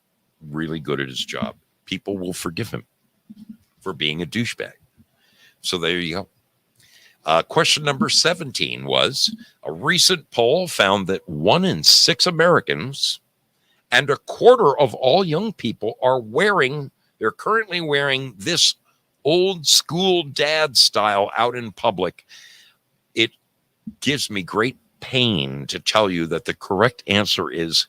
really good at his job. People will forgive him for being a douchebag. So there you go. Question number 17 was a recent poll found that 1 in 6 Americans and a quarter of all young people they're currently wearing this old school dad style out in public. It gives me great pain to tell you that the correct answer is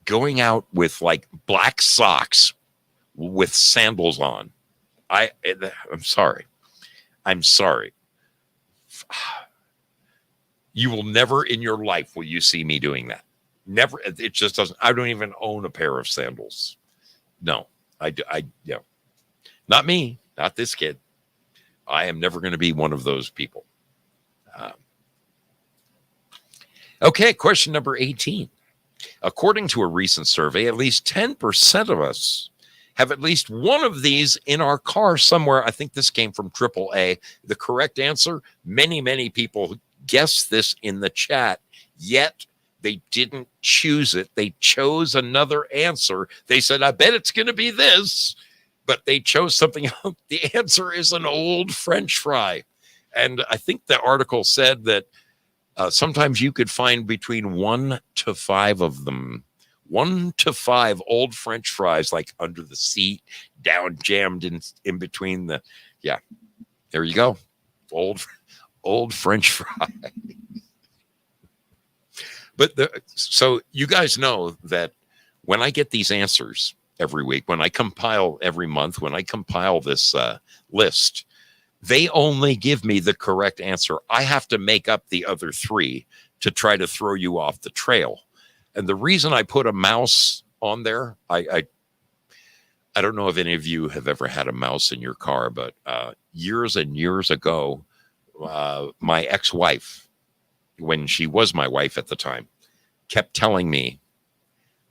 going out with like black socks with sandals on. I'm sorry. I'm sorry. You will never in your life will you see me doing that. Never. It just doesn't. I don't even own a pair of sandals. No, yeah, not me, not this kid. I am never going to be one of those people. Okay, question number 18. According to a recent survey, at least 10% of us have at least one of these in our car somewhere. I think this came from AAA. The correct answer, many people guessed this in the chat, yet they didn't choose it. They chose another answer. They said, I bet it's going to be this, but they chose something else. The answer is an old French fry. And I think the article said that sometimes you could find between 1 to 5 of them. 1 to 5 old French fries, like under the seat, down jammed in between the. Yeah, there you go. Old French fry. But so you guys know that when I get these answers every week, when I compile every month, when I compile this list, they only give me the correct answer. I have to make up the other 3 to try to throw you off the trail. And the reason I put a mouse on there, I don't know if any of you have ever had a mouse in your car, but years and years ago, my ex-wife, when she was my wife at the time, kept telling me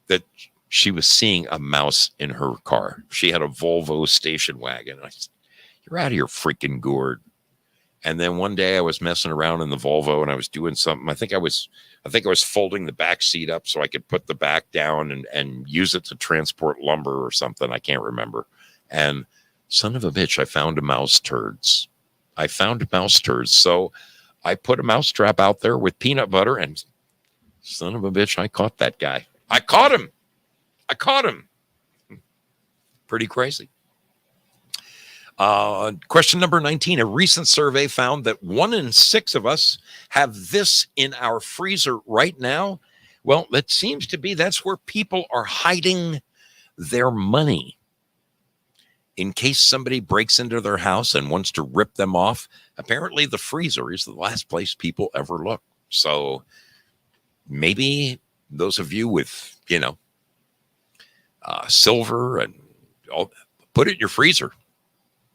that she was seeing a mouse in her car. She had a Volvo station wagon. I said, you're out of your freaking gourd. And then one day I was messing around in the Volvo and I was doing something. I think I was folding the back seat up so I could put the back down and use it to transport lumber or something. I can't remember. And son of a bitch, I found mouse turds. So I put a mouse trap out there with peanut butter and son of a bitch, I caught that guy. I caught him. Pretty crazy. Question number 19. A recent survey found that 1 in 6 of us have this in our freezer right now. Well, it seems to be that's where people are hiding their money. In case somebody breaks into their house and wants to rip them off, apparently the freezer is the last place people ever look. So maybe those of you with, silver and all, put it in your freezer.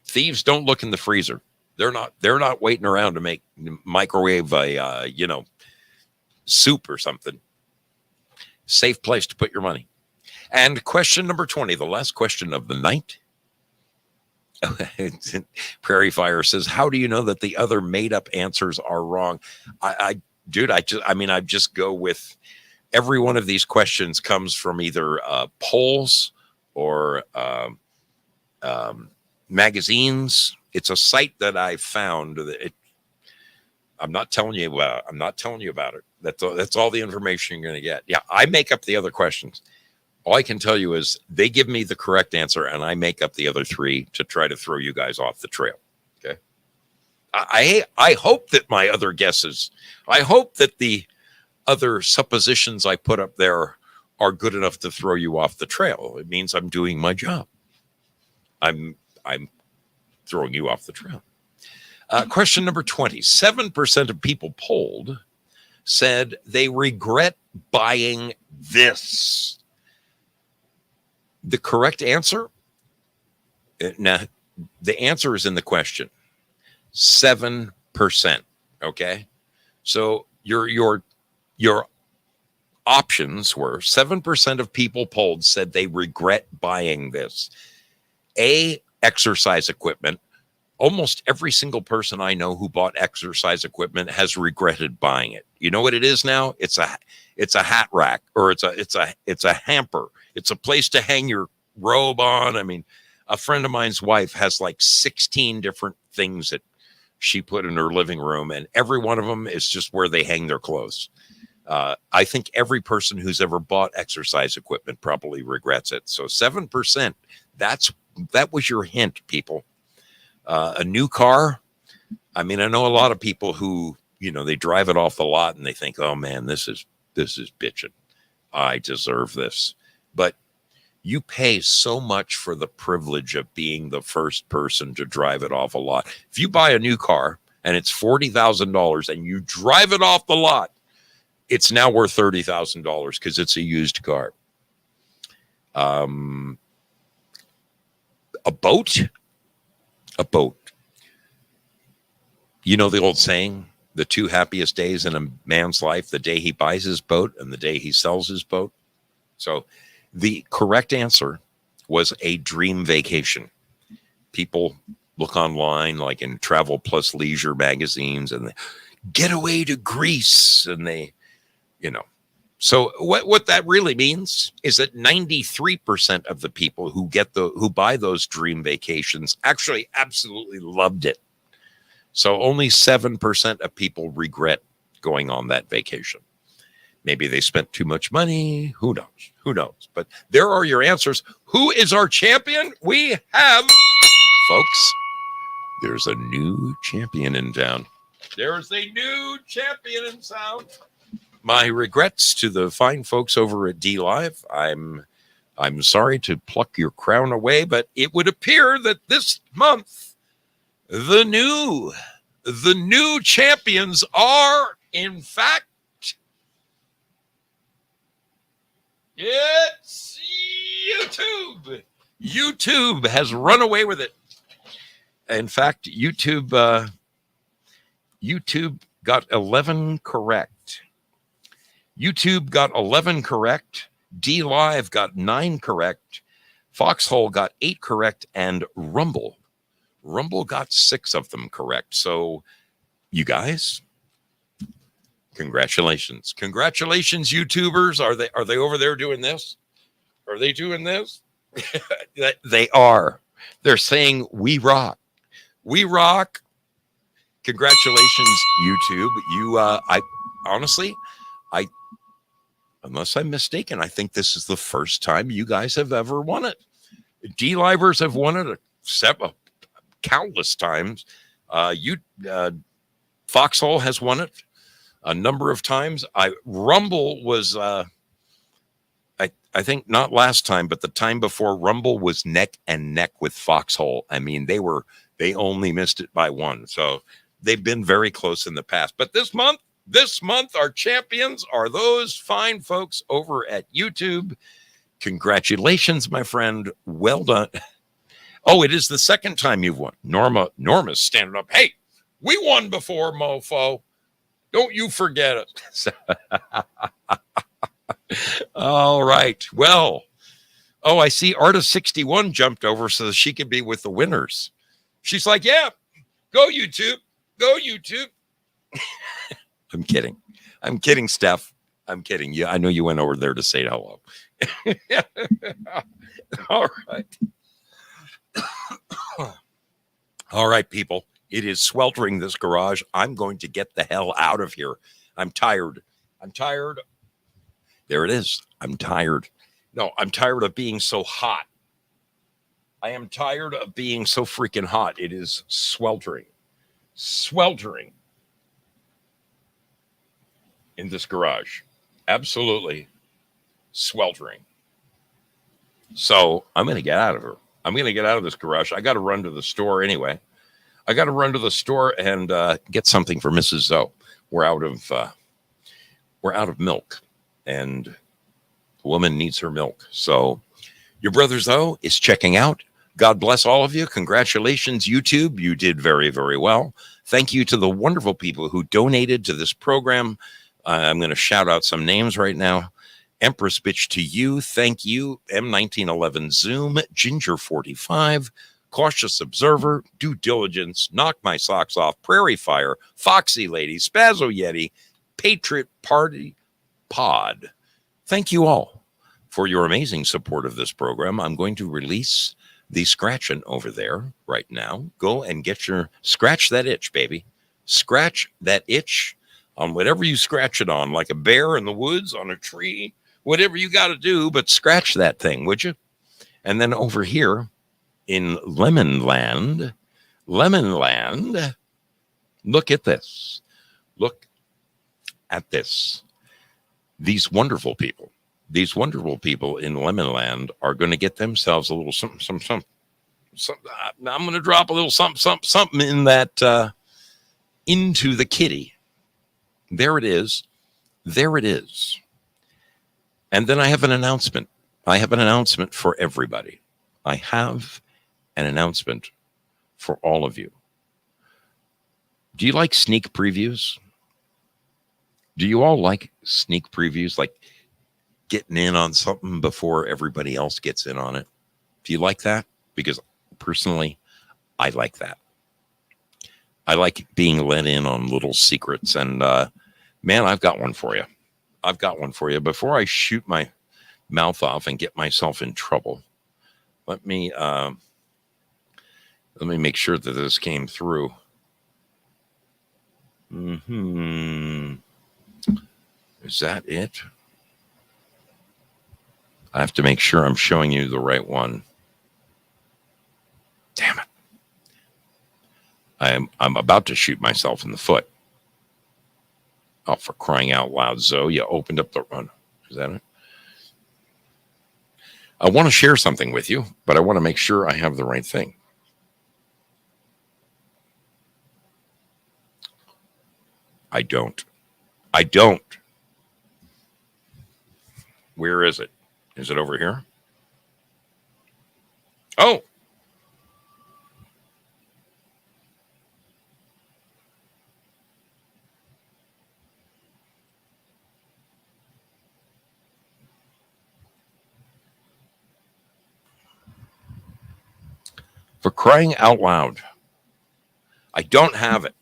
Thieves don't look in the freezer. They're not waiting around to microwave a soup or something. Safe place to put your money. And question number 20, the last question of the night. Prairie Fire says, how do you know that the other made up answers are wrong? I just go with every one of these questions comes from either polls or magazines. It's a site that I found that I'm not telling you about it. That's all the information you're going to get. Yeah, I make up the other questions. All I can tell you is they give me the correct answer and I make up the other 3 to try to throw you guys off the trail. Okay. I hope that my other guesses, I hope that the other suppositions I put up there are good enough to throw you off the trail. It means I'm doing my job. I'm throwing you off the trail. Question number 20. 7% of people polled said they regret buying this. The correct answer? Now, the answer is in the question. 7%. Okay. So your options were 7% of people polled said they regret buying this. A, exercise equipment. Almost every single person I know who bought exercise equipment has regretted buying it. You know what it is now? It's a hat rack, or it's a hamper. It's a place to hang your robe on. I mean, a friend of mine's wife has like 16 different things that she put in her living room, and every one of them is just where they hang their clothes. I think every person who's ever bought exercise equipment probably regrets it. So 7%, that was your hint, people. A new car. I mean, I know a lot of people who, they drive it off the lot and they think, oh man, this is bitching. I deserve this. But you pay so much for the privilege of being the first person to drive it off a lot. If you buy a new car and it's $40,000 and you drive it off the lot, it's now worth $30,000 because it's a used car. A boat. You know the old saying, the two happiest days in a man's life, the day he buys his boat and the day he sells his boat. So the correct answer was a dream vacation. People look online, like in Travel Plus Leisure magazines, and they get away to Greece, and they, So what that really means is that 93% of the people who buy those dream vacations actually absolutely loved it. So only 7% of people regret going on that vacation. Maybe they spent too much money. Who knows? But there are your answers. Who is our champion? We have, folks, there's a new champion in town. There's a new champion in town. My regrets to the fine folks over at D Live. I'm sorry to pluck your crown away, but it would appear that this month the new champions are, in fact, it's YouTube. YouTube has run away with it. In fact, YouTube got 11 correct. YouTube got 11 correct. D Live got 9 correct. Foxhole got 8 correct, and Rumble got 6 of them correct. So, you guys, congratulations, YouTubers. Are they over there doing this? Are they doing this? They are. They're saying we rock. We rock. Congratulations, YouTube. Unless I'm mistaken, I think this is the first time you guys have ever won it. D-Livers have won it countless times. Foxhole has won it a number of times. Rumble was, I think not last time, but the time before, Rumble was neck and neck with Foxhole. I mean, they only missed it by 1. So they've been very close in the past. But this month, our champions are those fine folks over at YouTube. Congratulations, my friend. Well done. Oh, it is the second time you've won. Norma's standing up. Hey, we won before, mofo. Don't you forget it. All right. Well, I see Artist61 jumped over so that she could be with the winners. She's like, yeah, go YouTube. Go YouTube. I'm kidding, Steph. I'm kidding. Yeah, I know you went over there to say hello. All right. All right, people. It is sweltering, this garage. I'm going to get the hell out of here. I'm tired. There it is. I'm tired. No, I'm tired of being so hot. I am tired of being so freaking hot. It is sweltering in this garage. Absolutely sweltering. So I'm going to get out of here. I'm going to get out of this garage. I got to run to the store anyway. I got to run to the store and get something for Mrs. Zoe. We're out of we're out of milk, and a woman needs her milk. So your brother Zoe is checking out. God bless all of you. Congratulations, YouTube. You did very, very well. Thank you to the wonderful people who donated to this program. I'm going to shout out some names right now. Empress Bitch to you. Thank you. M1911 Zoom, Ginger45, Cautious Observer, Due Diligence, Knock My Socks Off, Prairie Fire, Foxy Lady, Spazzo Yeti, Patriot Party Pod. Thank you all for your amazing support of this program. I'm going to release the scratching over there right now. Go and get your scratch that itch, baby. Scratch that itch on whatever you scratch it on, like a bear in the woods, on a tree, whatever you got to do, but scratch that thing, would you? And then over here in Lemonland, look at this. Look at this. These wonderful people in Lemonland are going to get themselves a little something. I'm going to drop a little something in that, into the kitty. There it is. And then I have an announcement. For everybody. I have an announcement for all of you. Do you like sneak previews? Do you all like sneak previews? Like getting in on something before everybody else gets in on it? Do you like that? Because personally, I like that. I like being let in on little secrets. And man, I've got one for you. Before I shoot my mouth off and get myself in trouble, let me make sure that this came through. Is that it? I have to make sure I'm showing you the right one. Damn it. I'm about to shoot myself in the foot. Oh, for crying out loud, Zoe, you opened up the run. Is that it? I want to share something with you, but I want to make sure I have the right thing. I don't. Where is it? Is it over here? Oh. For crying out loud. I don't have it.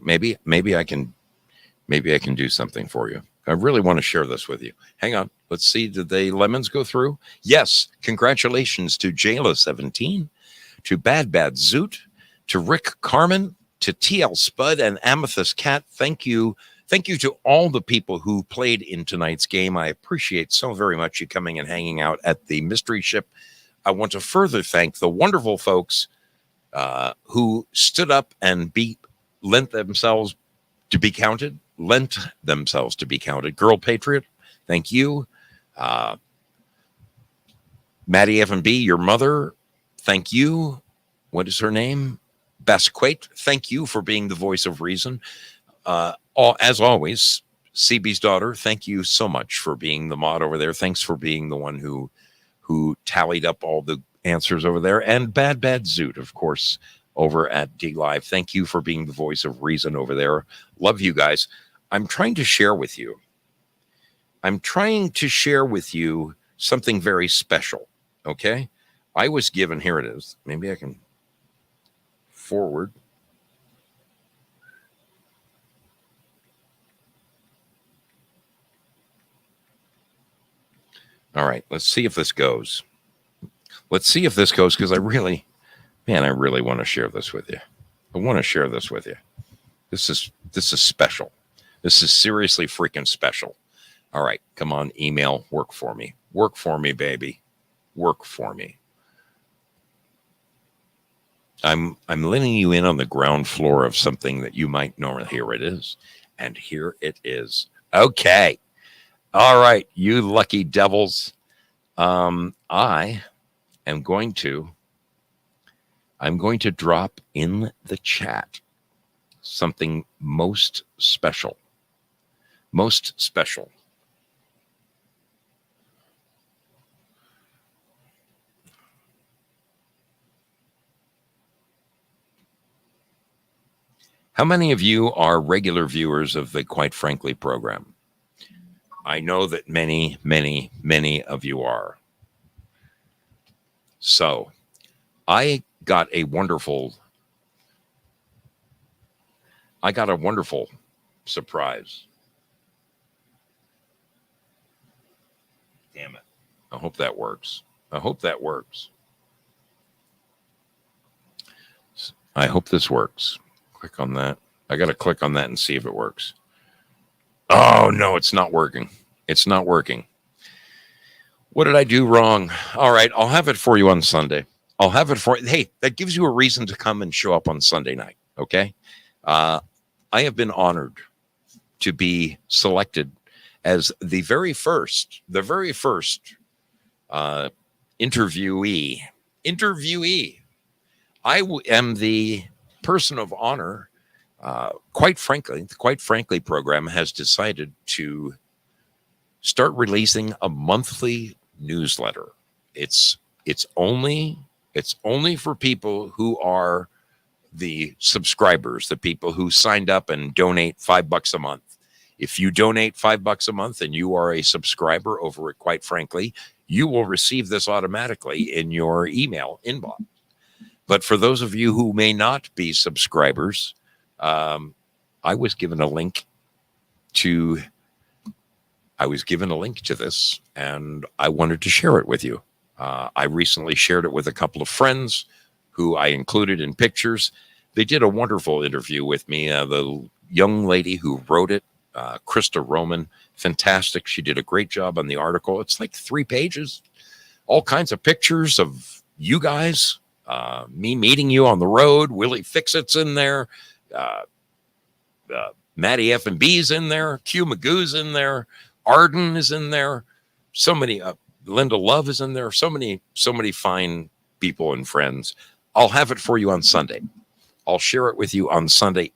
Maybe I can do something for you. I really want to share this with you. Hang on. Let's see. Did the lemons go through? Yes. Congratulations to Jayla17, to Bad Zoot, to Rick Carmen, to TL Spud and Amethyst Cat. Thank you. Thank you to all the people who played in tonight's game. I appreciate so very much you coming and hanging out at the mystery ship. I want to further thank the wonderful folks who stood up and lent themselves to be counted. Girl Patriot, thank you. Maddie F&B, your mother, thank you. What is her name? Basquate, thank you for being the voice of reason. As always, CB's daughter, thank you so much for being the mod over there. Thanks for being the one who tallied up all the answers over there. And Bad Zoot, of course, over at D Live. Thank you for being the voice of reason over there. Love you guys. I'm trying to share with you something very special. Okay. I was given, here it is. Maybe I can forward. All right. Let's see if this goes. Because I really want to share this with you. This is special. This is seriously freaking special. All right, come on, email, work for me, baby, work for me. I'm letting you in on the ground floor of something that you might normally. Here it is, and here it is. Okay, all right, you lucky devils. I am going to drop in the chat something most special most special. How many of you are regular viewers of the Quite Frankly program? I know that many, many, many of you are. So I got a wonderful surprise. Damn it. I hope that works. I hope this works. Click on that. I got to click on that and see if it works. Oh, no, it's not working. It's not working. What did I do wrong? All right, I'll have it for you on Sunday. I'll have it for you. Hey, that gives you a reason to come and show up on Sunday night, okay? I have been honored to be selected as the very first interviewee. Am the person of honor. Quite frankly, the Quite Frankly program has decided to start releasing a monthly newsletter. It's only for people who are the subscribers, the people who signed up and donate $5 a month. If you donate $5 a month and you are a subscriber over at Quite Frankly, you will receive this automatically in your email inbox. But for those of you who may not be subscribers, I was given a link to this, and I wanted to share it with you. I recently shared it with a couple of friends who I included in pictures. They did a wonderful interview with me. The young lady who wrote it, Krista Roman, fantastic. She did a great job on the article. It's like 3 pages, all kinds of pictures of you guys, me meeting you on the road. Willie Fixit's in there. Matty F&B's in there. Q Magoo's in there. Arden is in there. So many, Linda Love is in there. So many fine people and friends. I'll have it for you on Sunday. I'll share it with you on Sunday.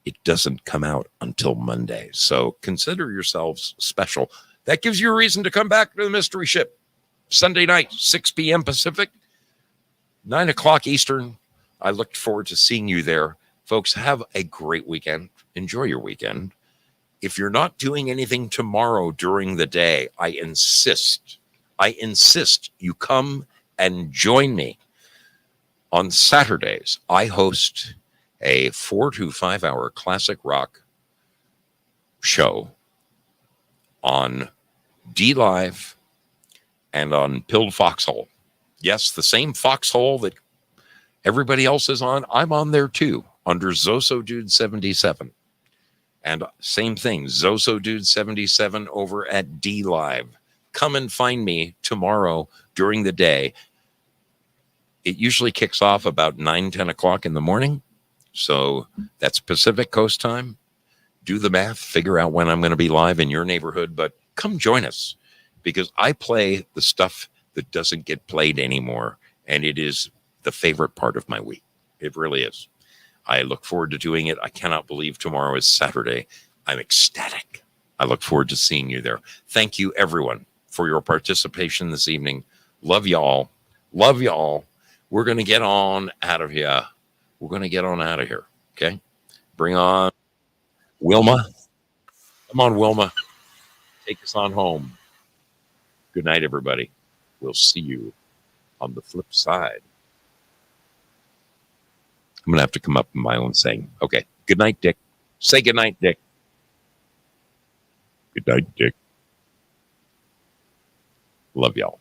It doesn't come out until Monday. So consider yourselves special. That gives you a reason to come back to the Mystery Ship. Sunday night, 6 p.m. Pacific, 9 o'clock Eastern. I look forward to seeing you there. Folks, have a great weekend. Enjoy your weekend. If you're not doing anything tomorrow during the day, I insist you come and join me. On Saturdays, I host a 4 to 5 hour classic rock show on D Live and on Pilled Foxhole. Yes, the same foxhole that everybody else is on. I'm on there too, under Zoso Dude 77. And same thing, Zoso Dude 77 over at D Live. Come and find me tomorrow during the day. It usually kicks off about 9-10 o'clock in the morning. So that's Pacific Coast time. Do the math, figure out when I'm going to be live in your neighborhood, but come join us because I play the stuff that doesn't get played anymore. And it is the favorite part of my week. It really is. I look forward to doing it. I cannot believe tomorrow is Saturday. I'm ecstatic. I look forward to seeing you there. Thank you, everyone, for your participation this evening. Love y'all. Love y'all. We're going to get on out of here. Okay? Bring on Wilma. Come on, Wilma. Take us on home. Good night, everybody. We'll see you on the flip side. I'm going to have to come up with my own saying. Okay. Good night, Dick. Say good night, Dick. Good night, Dick. Love y'all.